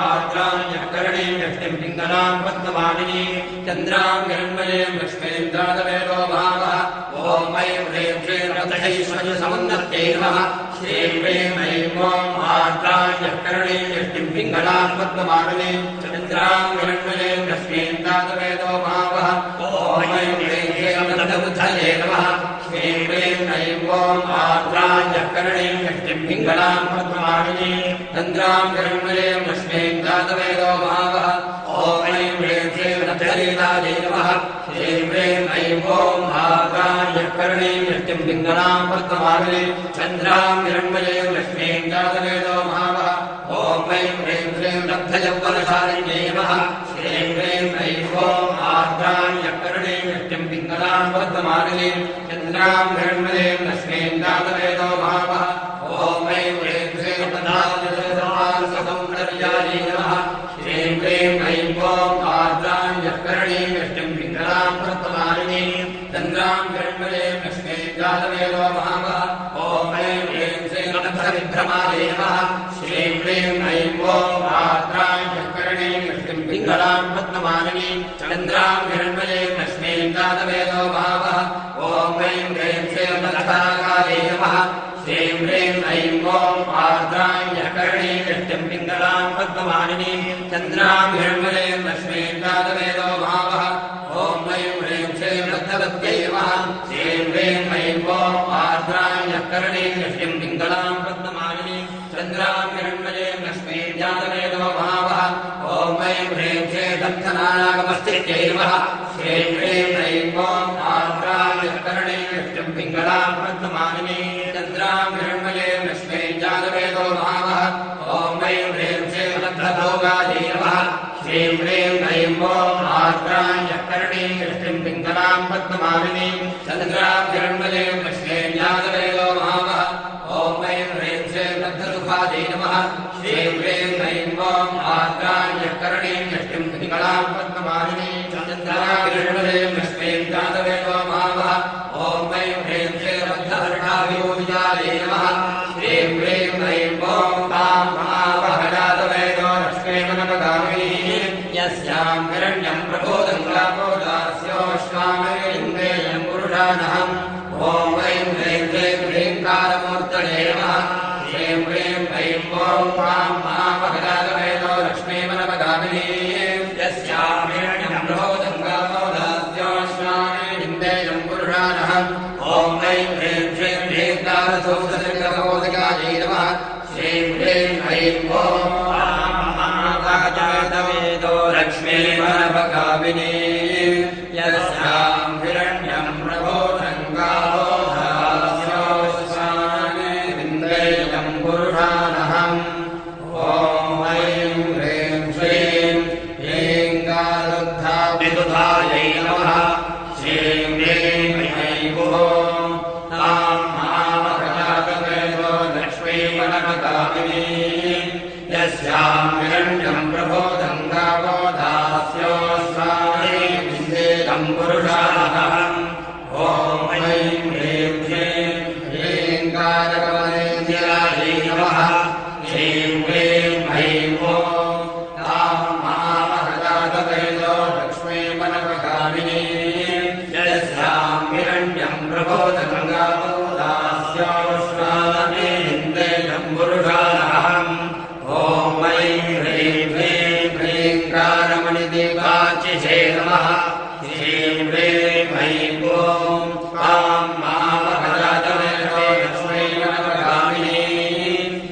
आग्रायकर्णीं यष्टिं पिङ्गलां पद्ममालिनी चन्द्रां हिरण्मयीं लक्ष्मीं जातवेदो महावः ॐ ऐं ह्रीं श्रीं रक्तैश्वर्यसमुन्नत्यै नमः श्रीं ह्रीं ऐं आग्रायकर्णीं यष्टिं पिङ्गलां पद्ममालिनी चन्द्रां हिरण्मयीं लक्ष्मीं जातवेदो महावः ॐ ऐं ह्रीं श्रीं रक्तबुद्धये नमः श्रीं ह्रीं ऐं आग्रायकर्णीं यष्टिं पिङ्गलां पद्ममालिनी चन्द्रां हिरण्मयीं लक्ष्मीं जातवेदो महावः ॐ ऐं ह्रीं श्रीं रक्तलीलायै नमः श्रीं ह्रीं ऐं आग्रायकर्णीं यष्टिं पिङ्गलां पद्ममालिनी चन्द्रां हिरण्मयीं लक्ष्मीं जातवेदो महावः ॐ ऐं ह्रीं श्रीं रक्तयौवनशालिन्यै नमः श्रीं ह्रीं ऐं आग्रायकर्णीं यष्टिं पिङ्गलां पद्ममालिनी चन्द्रां हिरण्मयीं लक्ष्मीं जातवेदो महावः ॐ ऐं ह्रीं श्रीं रक्तसौन्दर्यायै नमः श्रीं ह्रीं ऐं आग्रायकर्णीं यष्टिं पिङ्गलां पद्ममालिनी चन्द्रां हिरण्मयीं लक्ष्मीं जातवेदो महावः ॐ ऐं ह्रीं श्रीं रक्तविभ्रमायै नमः श्रीं ह्रीं ऐं आग्रायकर्णीं यष्टिं पिङ्गलां पद्ममालिनी चन्द्रां हिरण्मयीं लक्ष्मीं जातवेदो महावः ॐ ऐं ह्रीं श्रीं रक्तकायै नमः श्रीं ह्रीं ऐं आग्रायकर्णीं यष्टिं पिङ्गलां पद्ममालिनी चन्द्रां हिरण्मयीं लक्ष्मीं जातवेदो महावः ॐ ऐं ह्रीं श्रीं रक्तवत्यै नमः श्रीं ह्रीं ऐं आग्रायकर्णीं यष्टिं पिङ्गलां पद्ममालिनी चन्द्रां हिरण्मयीं लक्ष्मीं जातवेदो महावः ॐ ऐं ह्रीं श्रीं दत्तनानागमस्तित्यै नमः श्रीं ह्रीं ऐं आग्रायकर्णीं यष्टिं पिङ्गलां पद्ममालिनी चन्द्रां हिरण्मयीं लक्ष्मीं जातवेदो महावः ॐ ऐं ह्रीं श्रीं रक्तभोगायै नमः श्रीं ह्रीं ऐं आग्रायकर्णीं यष्टिं पिङ्गलां पद्ममालिनी चन्द्रां हिरण्मयीं लक्ष्मीं जातवेदो महावः ॐ ऐं ह्रीं श्रीं रक्तसुखायै नमः श्रीं ह्रीं ऐं आग्रायकर्णीं यष्टिं पिङ्गलां पद्ममालिनी चन्द्रां हिरण्मयीं लक्ष्मीं जातवेदो महावः ॐ ऐं ह्रीं श्रीं रक्तहर्षाभिभूषितायै नमः श्रीं ह्रीं ऐं महावहजातवेदो लक्ष्मीमनपगामिनी यस्यां हिरण्यं प्रबोधङ्गापोदास्योश्वामेन्द्रेयं पुरुषानहम् ॐ ऐं ह्रीं श्रीं ह्रीङ्कारमूर्तये नमः श्रीं ह्रीं ऐं महावहजातवेदो लक्ष्मीमनपगामिनी यस्यां हिरण्यं प्रबोधङ्गापोदास्योश्वामेन्द्रेयं पुरुषानहम् ॐ ऐं ह्रीं श्रीं ह्रीङ्कारसौदशङ्करबोधकायै नमः श्रीं ह्रीं ऐं महावहजातवेदो लक्ष्मीमनपगामिनी यस्यां हिरण्यं प्रबोधङ्गापोदास्योश्वामेन्द्रेयं पुरुषानहम् ॐ ऐं ह्रीं श्रीं ह्रीङ्कारदुग्धाभिदुधायै नमः श्रीं ह्रीं ऐं महावहजातवेदो लक्ष्मीमनपगामिनी यस्यां हिरण्यं प्रबोधङ्गापोदास्योश्वामेन्द्रेयं पुरुषानहम् पुरुषानहम् ॐ ऐं ह्रीं श्रीं ह्रीङ्कारकमलेन्द्रायै नमः श्रीं ह्रीं ऐं ॐ तां महामहजातवेदो लक्ष्मी मनपगामिनी यस्यां हिरण्यं प्रबोधगङ्गाबोधास्योष्णामेन्द्रेयं पुरुषानहम् ॐ ऐं ह्रीं ह्रीं ह्रीङ्कारमणिदीपाचिषे नमः श्रीं ह्रीं ऐं ॐ तां महामहजातवेदो लक्ष्मी मनपगामिनी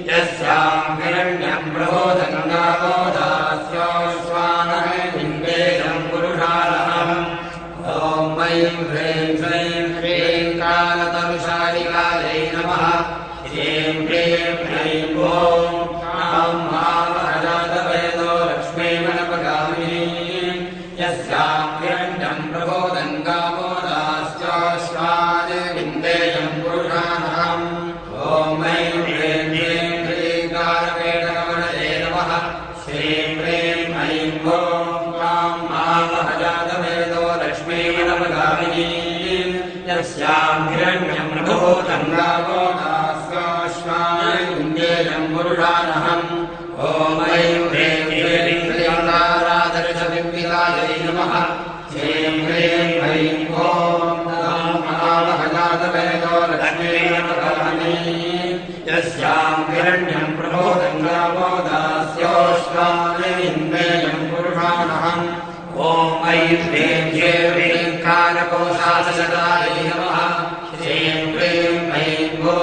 यस्यां हिरण्यं प्रबोधगङ्गाबोधास्योष्णामेन्द्रेयं पुरुषानहम् ॐ ऐं ह्रीं श्रीं ह्रीङ्कारतनुशालिकायै नमः श्रीं ह्रीं ऐं ॐ तां महामहजातवेदो लक्ष्मी मनपगामिनी यस्यां हिरण्यं प्रबोधगङ्गाबोधास्योष्णामेन्द्रेयं पुरुषानहम् ॐ ऐं ह्रीं श्रीं ह्रीङ्कारपेटकमणये नमः श्रीं ह्रीं ऐं ॐ तां महामहजातवेदो लक्ष्मी मनपगामिनी यस्यां हिरण्यं प्रबोधगङ्गाबोधास्योष्णामेन्द्रेयं पुरुषानहम् ॐ ऐं ह्रीं श्रीं ह्रीङ्कारादर्शबिम्बिकायै नमः श्रीं ह्रीं ऐं ॐ तां महामहजातवेदो लक्ष्मी मनपगामिनी यस्यां हिरण्यं प्रबोधगङ्गाबोधास्योष्णामेन्द्रेयं पुरुषानहम् ॐ ऐं ह्रीं श्रीं ह्रीङ्कारकोशासदायै नमः श्रीं ह्रीं ऐं ॐ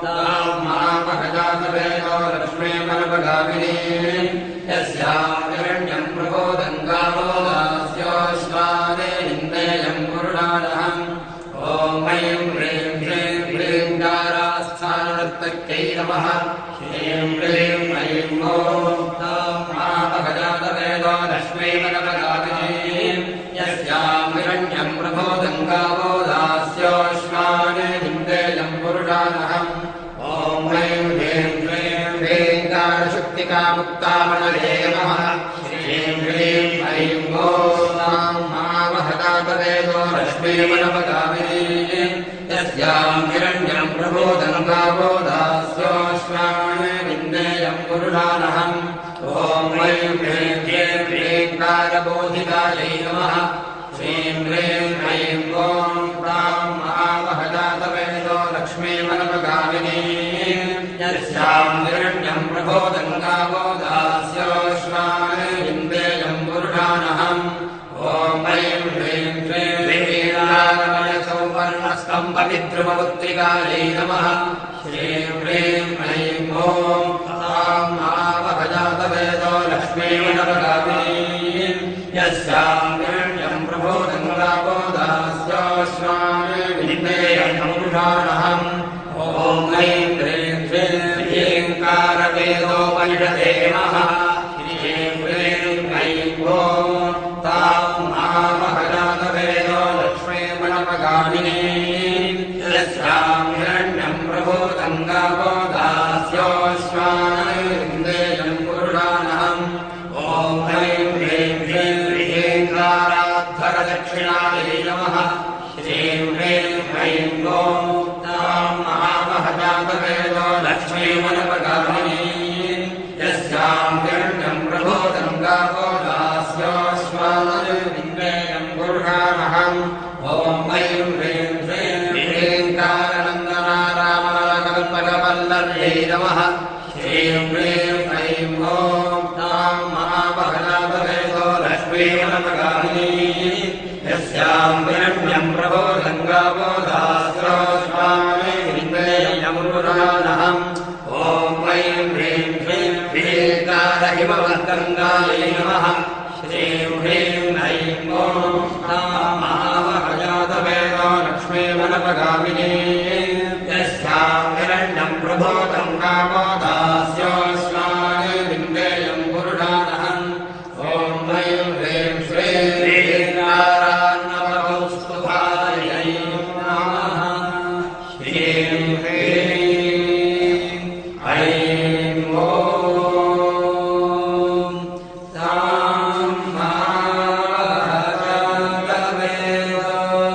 तां महामहजातवेदो लक्ष्मी मनपगामिनी यस्यां हिरण्यं प्रबोधगङ्गाबोधास्योष्णामेन्द्रेयं पुरुषानहम् ॐ ऐं ह्रीं श्रीं ह्रीङ्कारास्थाननर्तक्यै नमः श्रीं ह्रीं ऐं ॐ तां महामहजातवेदो लक्ष्मी मनपगामिनी यस्यां हिरण्यं प्रबोधगङ्गाबोधास्योष्णामेन्द्रेयं पुरुषानहम् ॐ ऐं ह्रीं श्रीं ह्रीङ्कारशक्तिकामुक्तामणये नमः श्रीं ह्रीं ऐं ॐ तां महामहजातवेदो लक्ष्मी मनपगामिनी यस्यां हिरण्यं प्रबोधगङ्गाबोधास्योष्णामेन्द्रेयं पुरुषानहम् ॐ ऐं ह्रीं श्रीं ह्रीङ्कारबोधिकायै नमः श्रीं ह्रीं ऐं ॐ तां महामहजातवेदो लक्ष्मी मनपगामिनी यस्यां हिरण्यं प्रबोधगङ्गाबोधास्योष्णामेन्द्रेयं पुरुषानहम् ॐ ऐं ह्रीं श्रीं ह्रीङ्कारमयसौवर्णस्तम्भविद्रुमपुत्रिकायै नमः श्रीं ह्रीं ऐं ॐ तां महामहजातवेदो लक्ष्मी मनपगामिनी यस्यां हिरण्यं प्रबोधगङ्गाबोधास्योष्णामेन्द्रेयं पुरुषानहम् ॐ ऐं ह्रीं श्रीं ह्रीङ्कारवेदोपनिषदे नमः श्रीं ह्रीं ऐं ॐ तां महामहजातवेदो लक्ष्मी मनपगामिनी यस्यां हिरण्यं प्रबोधगङ्गाबोधास्योष्णामेन्द्रेयं पुरुषानहम् ॐ ऐं ह्रीं श्रीं ह्रीङ्काराध्वरदक्षिणायै नमः श्रीं ह्रीं ऐं ॐ तां महामहजातवेदो लक्ष्मी मनपगामिनी यस्यां हिरण्यं प्रबोधगङ्गाबोधास्योष्णामेन्द्रेयं पुरुषानहम् ॐ ऐं ह्रीं श्रीं ह्रीङ्कारनन्दनारामकल्पकवल्लभ्यै नमः श्रीं ह्रीं ऐं ॐ तां महामहजातवेदो लक्ष्मी मनपगामिनी यस्यां हिरण्यं प्रबोधगङ्गाबोधास्योष्णामेन्द्रेयं पुरुषानहम् ॐ ऐं ह्रीं श्रीं ह्रीङ्कारहिमवद्गङ्गायै नमः श्रीं ह्रीं ऐं ॐ तां महामहजातवेदो लक्ष्मी मनपगामिनी यस्यां हिरण्यं प्रबोधगङ्गाबोधास्योष्णामेन्द्रेयं पुरुषानहम् ॐ ऐं ह्रीं श्रीं ह्रीङ्कारान्नवकौस्तुभायै नमः श्रीं ह्रीं ऐं ॐ तां महामहजातवेदो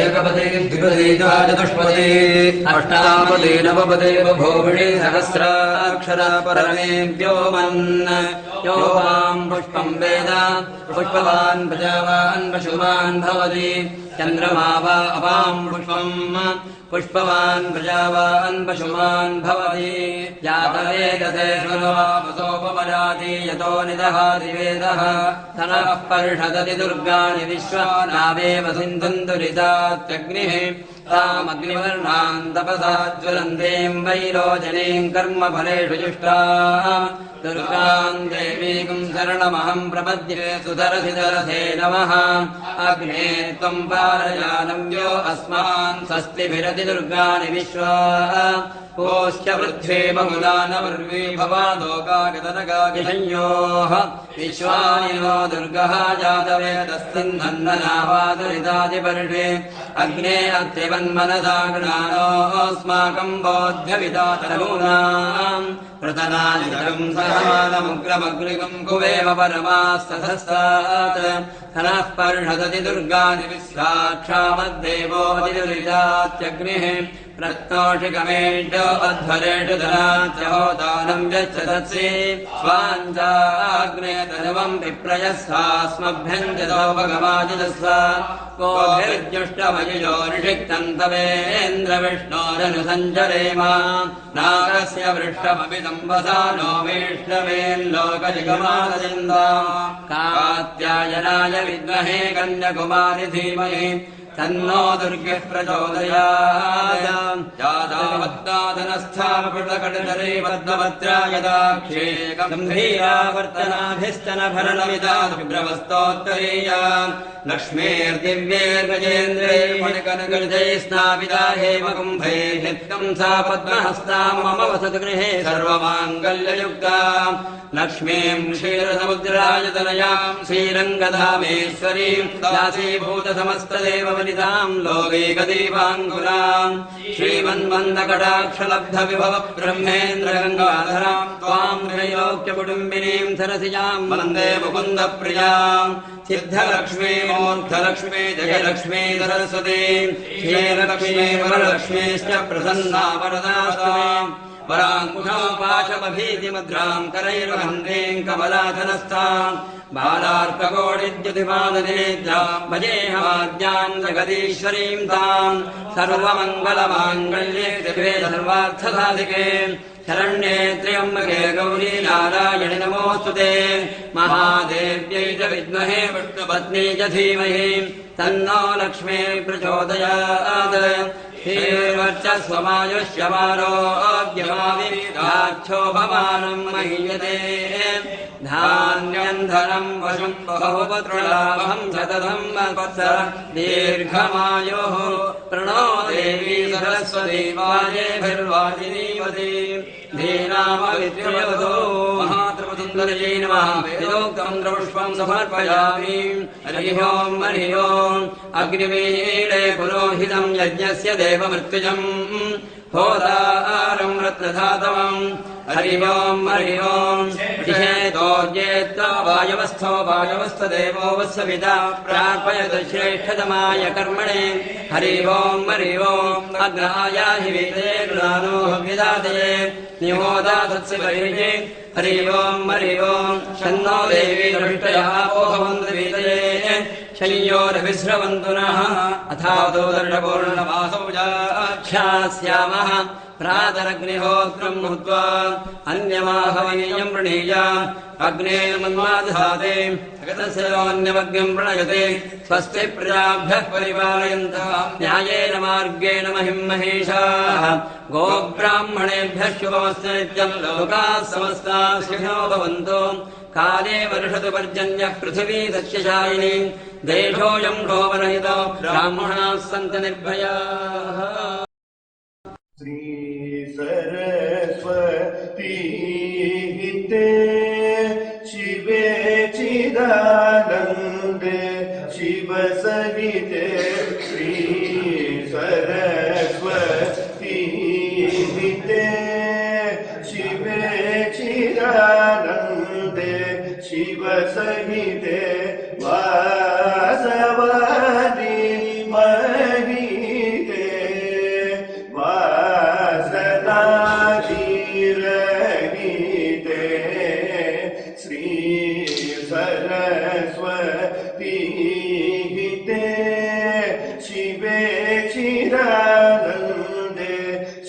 एकपदे द्विपदे चतुष्पदे अष्टापदे नवपदे बभूविणे सहस्राक्षरा परमेभ्यो मन् यो वां पुष्पं वेद पुष्पवान् प्रजावान् पशुमान् भवति चन्द्रमा वा अवां पुष्पवान् प्रजावान् पशुमान् भवति जातवेदसे शृण्वसोपपराति यतो निदहाति वेदः तनः पर्षदति दुर्गाणि विश्वा नावेव सिन्धुन्दुरितात्यग्निः तामग्निवर्णान् तपसा ज्वलन्तीं वैरोचनीं कर्मफलेषु जुष्टा दुर्गां देवीं शरणमहं प्रपद्ये सुधरसिधरसे नमः अग्ने त्वं पारयानव्यो अस्मान् स्वस्तिभिरति दुर्गाणि विश्वा कोश्च पृथ्वी बहुलानवर्वी भवादोकागतनगाकिशंयोः विश्वानि नो दुर्गः जातवेदस्तिन्नन्ननावादुरितादिपर्षे अग्ने अत्रिवन्मनसा गृणानोऽस्माकं बोध्यविदातनूनाम् प्रतनाजितं सहमानमुग्रमग्निकं कुवेम परमास्तधस्तात् हनः पर्षदति दुर्गानि विश्वाक्षामद्देवोऽतिदुरितात्यग्निः प्रत्नोषिकमेषु अध्वरेषु धनाच्च होतानं यच्छदत्सि स्वाञ्चाग्ने तनुवं विप्रयस्वास्मभ्यं च सौभगमाजिदस्व कोभिर्जुष्टमयुजो निषिक्तं तवेन्द्रविष्णोरनुसञ्चरेम नागस्य वृष्टमपि संवसा नो वैष्णवेल्लोकजिगमादजिन्दाम् कात्यायनाय विद्महे कन्याकुमारि धीमहि तन्नो दुर्गः प्रचोदयात् जातावद्दातनस्थापृतकटतरे पद्मभद्रा यदाक्षे गम्भीरावर्तनाभिस्तन भरणमिदा शुभ्रवस्तोत्तरीया लक्ष्मीर्दिव्यैर्गजेन्द्रै मणिकनकजै स्नापिता हेमकुम्भै नित्यं सा पद्महस्तां मम वसतु गृहे सर्वमाङ्गल्ययुक्ता लक्ष्मीं क्षीरसमुद्रायतनयां श्रीरङ्गधामेश्वरीं दासीभूतसमस्तदेव लोकैकदीपाङ्कुराम् श्रीमन्मन्दकटाक्षलब्धविभव ब्रह्मेन्द्रगङ्गाधरां त्वां त्रैलोक्यकुटुम्बिनीं सरसिजां वन्दे मुकुन्दप्रियाम् सिद्धलक्ष्मी मूर्धलक्ष्मी जयलक्ष्मी सरस्वती श्रीलक्ष्मी वरलक्ष्मीश्च प्रसन्ना वरदास्तु वराङ्कुशोपाशमभीतिमुद्रां करैर्वहन्तीं कमलाधनस्थाम् बालार्ककोटिद्युतिपादनेत्रां भजेहमाद्यान् जगदीश्वरीं ताम् सर्वमङ्गलमाङ्गल्ये शिवे सर्वार्थसाधिके शरण्ये त्र्यम्बके गौरी नारायणि नमोऽस्तुते महादेव्यै च विद्महे विष्णुपत्नी च धीमहि तन्नो लक्ष्मी प्रचोदयात् श्रीवर्चस्वमायुष्यमारोग्यमाविक्षोभमानं महीयते धान्यं धनं वशं बहुपुत्रलाभं शतधं वत्सर दीर्घमायुः प्रणो देवी सरस्वती वाजेभिर्वाजिनीवती धीनामविद्युवतो महात्रिपुरसुन्दर्यै नमः वेदोक्तं द्रपुष्पं समर्पयामि हरिः ओम् अग्निवीरे पुरोहितं यज्ञस्य देवमृत्युजम् होतारं रत्नधातवम् हरि ओम् दिशेतोर्जेत्वा वायवस्थो वायवस्थदेवो वत्सविता प्रार्पयतु श्रेष्ठतमाय कर्मणे हरि ओम् अग्नायाहि वीते गृहानो हव्यदादये निहोदातस्य परिजे हरि ओम् शन्नो देवी दृष्टयः पोहवन्द्रवीतये शय्योरभिस्रवन्तु नः अथातो दण्डपूर्णमासौजाख्यास्यामः प्रातरग्निहोत्रम् हुत्वा अन्यमाहवनीयम् वृणीयाम् अग्नेर्मन्मादधाते अगतस्योऽन्यमग्निम् प्रणयते स्वस्ति प्रजाभ्यः परिपालयन्तः न्यायेन मार्गेण महिम् महेशाः गोब्राह्मणेभ्यः शुभमस्तु नित्यम् लोकाः समस्ताः सुखिनो भवन्तु काले वर्षतु पर्जन्यः पृथिवी सस्यशालिनी देशोऽयम् क्षोभरहितो ब्राह्मणाः सन्तु निर्भयाः। श्री सरस्वती हिते शिवे चिदानन्दे शिव सहिते श्री सरस्वती हिते शिवे चिदानन्दे शिव सहिते वासवादी महिते वासनाधीरहिते श्री सरस्वती हिते शिवे चिदानन्दे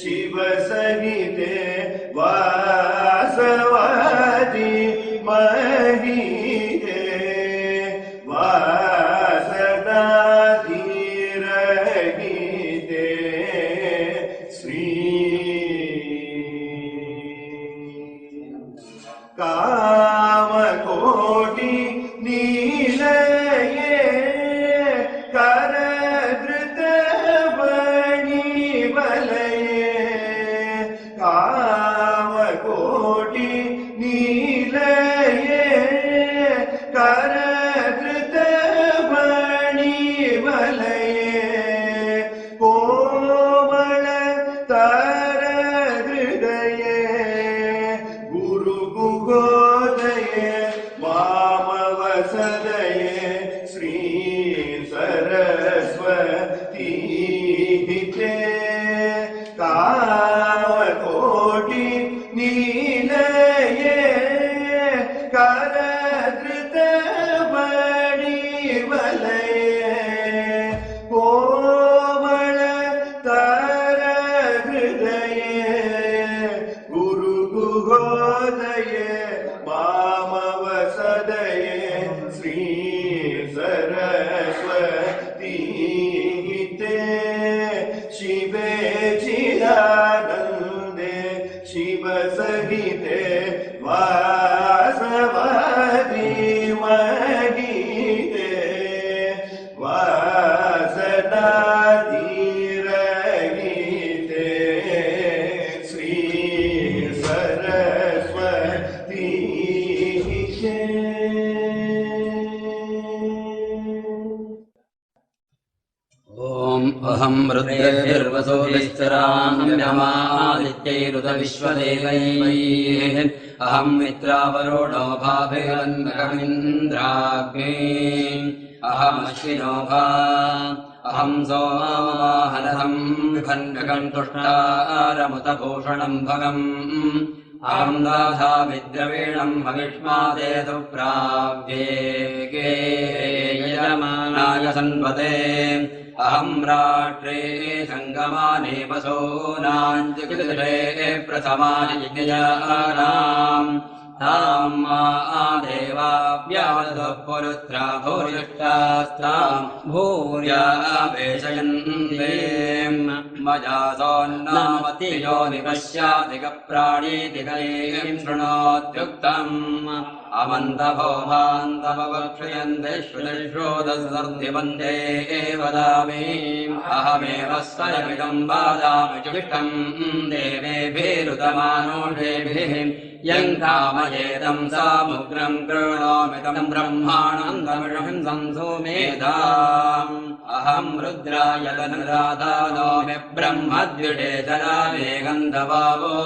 शिव सहिते वासवादी महिते वासनाधीरहिते श्री कामकोटि नीलये करधृत वणिवलये कामकोटि नीलये करधृत वणिवलये कोमल तर हृदये गुरुगुगोदये मामवसदये श्री सरस्वती हिते कामकोटि नीलये करधृत वणिवलये कोमल तर हृदये गुरुगुहोदये मामवसदये श्री सरस्वती हिते शिवे चिदानन्दे शिव सहिते वासवादी महिते वासनाधीरहिते श्री सरस्वती हिते। ॐ अहं रुद्रेर्वसो विस्तराम्यमादित्यैरुत विश्वदेवैः अहं मित्रावरुणो भाभिरन्नकमिन्द्राग्ने अहमश्विनो भा अहं सोमावाहनहं विभन्यकं तुष्टारमुतभूषणं भगम् अहं दाधामि द्रवीणं हविष्मादेतु प्राव्येगे यजमानाय सन्वते अहं राष्ट्रे सङ्गमाने वसूनाञ्जगिरे प्रथमानि यज्ञजानाम् ताम् देवाभ्यावदतः पुरुत्रा भूरिष्टास्ताम् भूर्या वेशयन्ते मया सोन्नामतियो निपश्यादिकप्राणीतिकैम् शृणोत्युक्तम् अमन्तभो भान्तवक्षयन्ते श्रुतिश्रोतसर्दिवन्दे वदामि अहमेव स्वयमिदम् वादामि जुष्टम् देवेभिरुतमानुषेभिः यम् कामयेदम् सामुग्रम् कृणोमिदम् ब्रह्माणन्दमिषम् संसुमेधाम् अहम् रुद्राय तनुराधानोमि ब्रह्मद्विषे जलामे गन्धवावो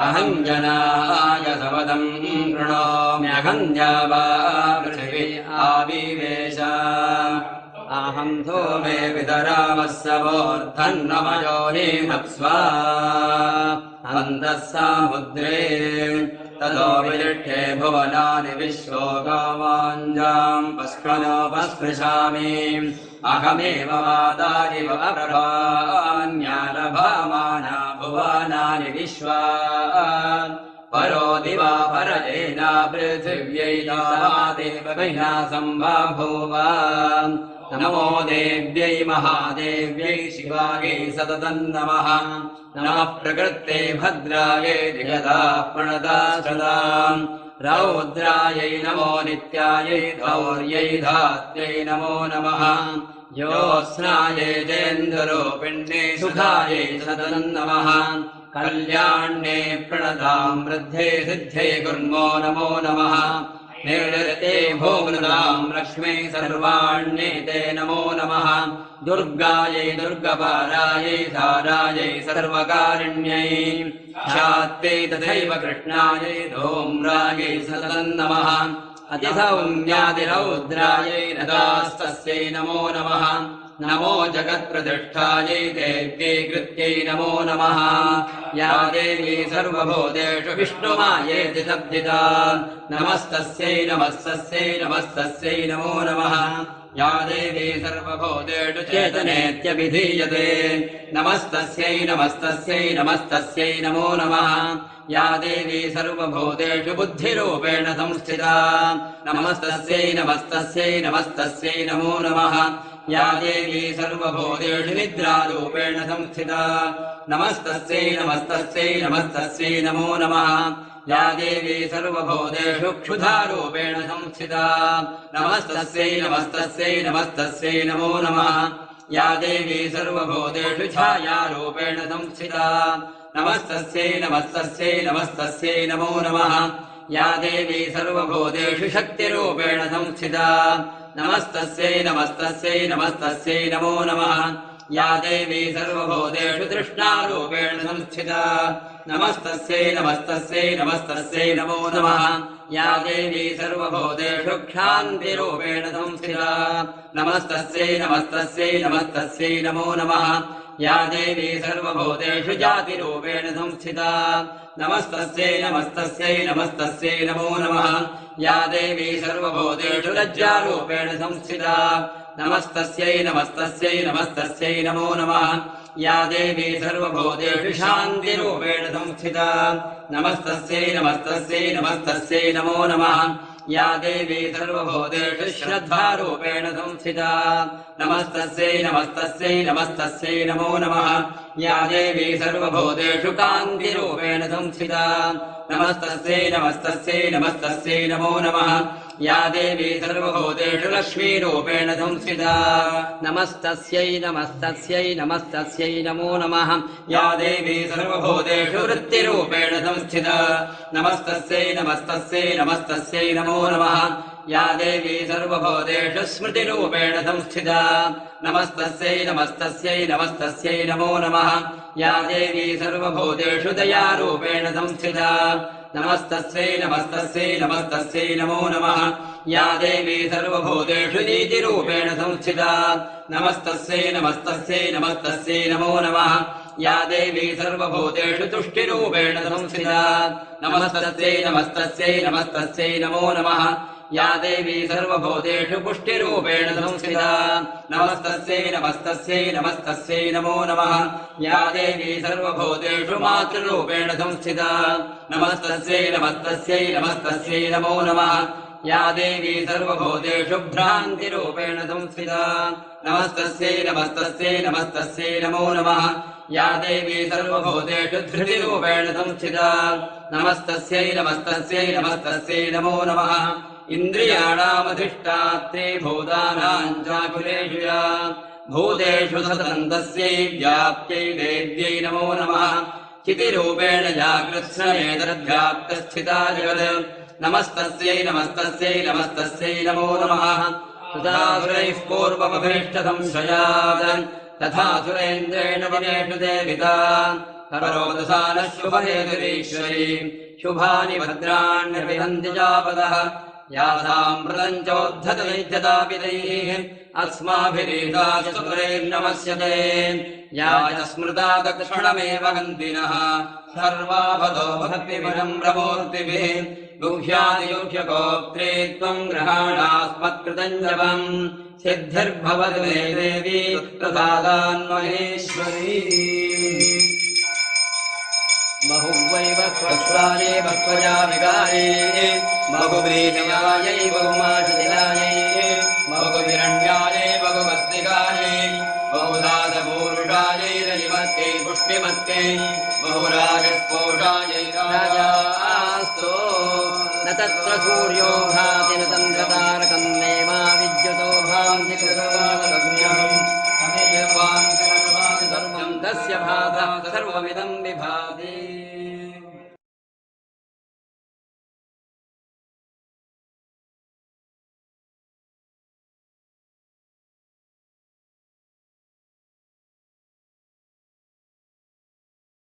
अहम् जनाय सवदम् कृणोम्यहन्यावा पृथिवी आविवेश अहम् धूमे वितरामः सवोर्धन्नमयोनिमप्स्वा अन्तः सामुद्रे ततो विलिष्ठे भुवनानि विश्वो गावाञ्जाम् पस्पृशामि अहमेव वादानि प्रभान्यारभामाना भुवनानि विश्वा परो दिवा परजेना पृथिव्यै देवैना सम्बाभूव नमो देव्यै महादेव्यै शिवायै सततं नमः नमः प्रकृते भद्रायै जगदा प्रणता सदा रौद्रायै नमो नित्यायै धौर्यै धात्यै नमो नमः ज्योत्स्नायै जयेन्दुरूपिण्ये सुखायै सततं नमः कल्याण्ये प्रणतां वृद्धे सिद्धे कुर्मो नमो नमः निरते भूमृतां लक्ष्मी सर्वाण्येते नमो नमः दुर्गायै दुर्गपारायै धारायै सर्वकारिण्यै ख्यात्यै तथैव कृष्णायै धूम्रायै सततं नमः अतिसौम्यादिरौद्रायै नदास्तस्यै नमो नमः नमो जगत्प्रतिष्ठायै देव्यै कृत्यै नमो नमः या देवी सर्वभूतेषु विष्णुमायेति शब्दिता नमस्तस्यै नमस्तस्यै नमस्तस्यै नमो नमः या देवी सर्वभूतेषु चेतनेत्यभिधीयते नमस्तस्यै नमस्तस्यै नमस्तस्यै नमो नमः या देवी सर्वभूतेषु बुद्धिरूपेण संस्थिता नमस्तस्यै नमस्तस्यै नमस्तस्यै नमो नमः या देवी सर्वभूतेषु निद्रारूपेण संस्थिता नमस्तस्यै नमस्तस्यै नमस्तस्यै नमो नमः या देवी सर्वभूतेषु क्षुधारूपेण संस्थिता नमस्तस्यै नमस्तस्यै नमस्तस्यै नमो नमः या देवी सर्वभूतेषु छायारूपेण संस्थिता नमस्तस्यै नमस्तस्यै नमस्तस्यै नमो नमः या देवी सर्वभूतेषु शक्तिरूपेण संस्थिता नमस्तस्यै नमस्तस्यै नमस्तस्यै नमो नमः या देवी सर्वभूतेषु तृष्णारूपेण संस्थिता नमस्तस्यै नमस्तस्यै नमस्तस्यै नमो नमः या देवी सर्वभूतेषु क्षान्तिरूपेण संस्थिता नमस्तस्यै नमस्तस्यै नमस्तस्यै नमो नमः या देवी सर्वभूतेषु जातिरूपेण संस्थिता नमस्तस्यै नमस्तस्यै नमस्तस्यै नमो नमः या देवी सर्वभूतेषु लज्जारूपेण संस्थिता नमस्तस्यै नमस्तस्यै नमस्तस्यै नमो नमः या देवी सर्वभूतेषु शान्तिरूपेण संस्थिता नमस्तस्यै नमस्तस्यै नमस्तस्यै नमो नमः या देवी सर्वभूतेषु श्रद्धारूपेण संस्थिता नमस्तस्यै नमस्तस्यै नमस्तस्यै नमो नमः या देवी सर्वभूतेषु कान्तिरूपेण संस्थिता नमस्तस्यै नमस्तस्यै नमस्तस्यै नमो नमः या देवी सर्वभूतेषु लक्ष्मीरूपेण संस्थिता नमस्तस्यै नमस्तस्यै नमस्तस्यै नमो नमः या देवी सर्वभूतेषु वृत्तिरूपेण संस्थिता नमस्तस्यै नमस्तस्यै नमस्तस्यै नमो नमः या देवी सर्वभूतेषु स्मृतिरूपेण संस्थिता नमस्तस्यै नमस्तस्यै नमस्तस्यै नमो नमः या देवी सर्वभूतेषु दयारूपेण संस्थिता नमस्तस्यै नमस्तस्यै नमस्तस्यै नमो नमः या देवी सर्वभूतेषु नीतिरूपेण संस्थिता नमस्तस्यै नमस्तस्यै नमस्तस्यै नमो नमः या देवी सर्वभूतेषु तुष्टिरूपेण संस्थिता नमस्तस्यै नमस्तस्यै नमस्तस्यै नमो नमः या देवी सर्वभूतेषु पुष्टिरूपेण संस्थिता नमस्तस्यै नमस्तस्यै नमस्तस्यै नमो नमः या देवी सर्वभूतेषु मातृरूपेण संस्थिता नमस्तस्यै नमस्तस्यै नमस्तस्यै नमो नमः या देवी सर्वभूतेषु भ्रान्तिरूपेण संस्थिता नमस्तस्यै नमस्तस्यै नमस्तस्यै नमो नमः या देवी सर्वभूतेषु धृतिरूपेण संस्थिता नमस्तस्यै नमस्तस्यै नमस्तस्यै नमो नमः इन्द्रियाणामधिष्ठात्रे भूतानाम् चाकुलेषु या भूतेषु सततं तस्यै व्याप्त्यै देव्यै नमो नमः चितिरूपेण जागृत्स्नेतद्व्याप्तस्थिता जगत् नमस्तस्यै नमस्तस्यै नमस्तस्यै नमो नमः सुतासुरैः पूर्वमभीष्टसंशयात् तथा सुरेन्द्रेण दिनेषु देविता करोदसानः शुभहेतुरीश्वरी शुभानि भद्राण्यभिहन्ति जापदः यासाम् मृतम् चोद्धतैत्यतापितैः अस्माभिरीताश्चतुरैर्नमस्यते या च स्मृता दक्षिणमेव गन्तिनः सर्वाभतो भक्तिविनम्रमूर्तिभिः गुह्यादिगुह्यगोप्त्रे त्वम् ग्रहाणास्मत्कृतम् जपम् सिद्धिर्भवतु मे देवी प्रसादान्महेश्वरी बहुवै बह्वश्वायै बह्वया विगायै बहुवीर्यायै बहुमाशिलायै बहुविरण्यायै बहुमस्तिकायै बहुदासपूरुषायै रजिमत्यै पुष्टिमत्यै बहुरागस्फोषायै राजास्तु न तत्र सूर्यो भाति न तन्द्रतारकम् नेमा विद्युतो भान्ति सर्वम् तस्य भासा सर्वमिदम् विभाति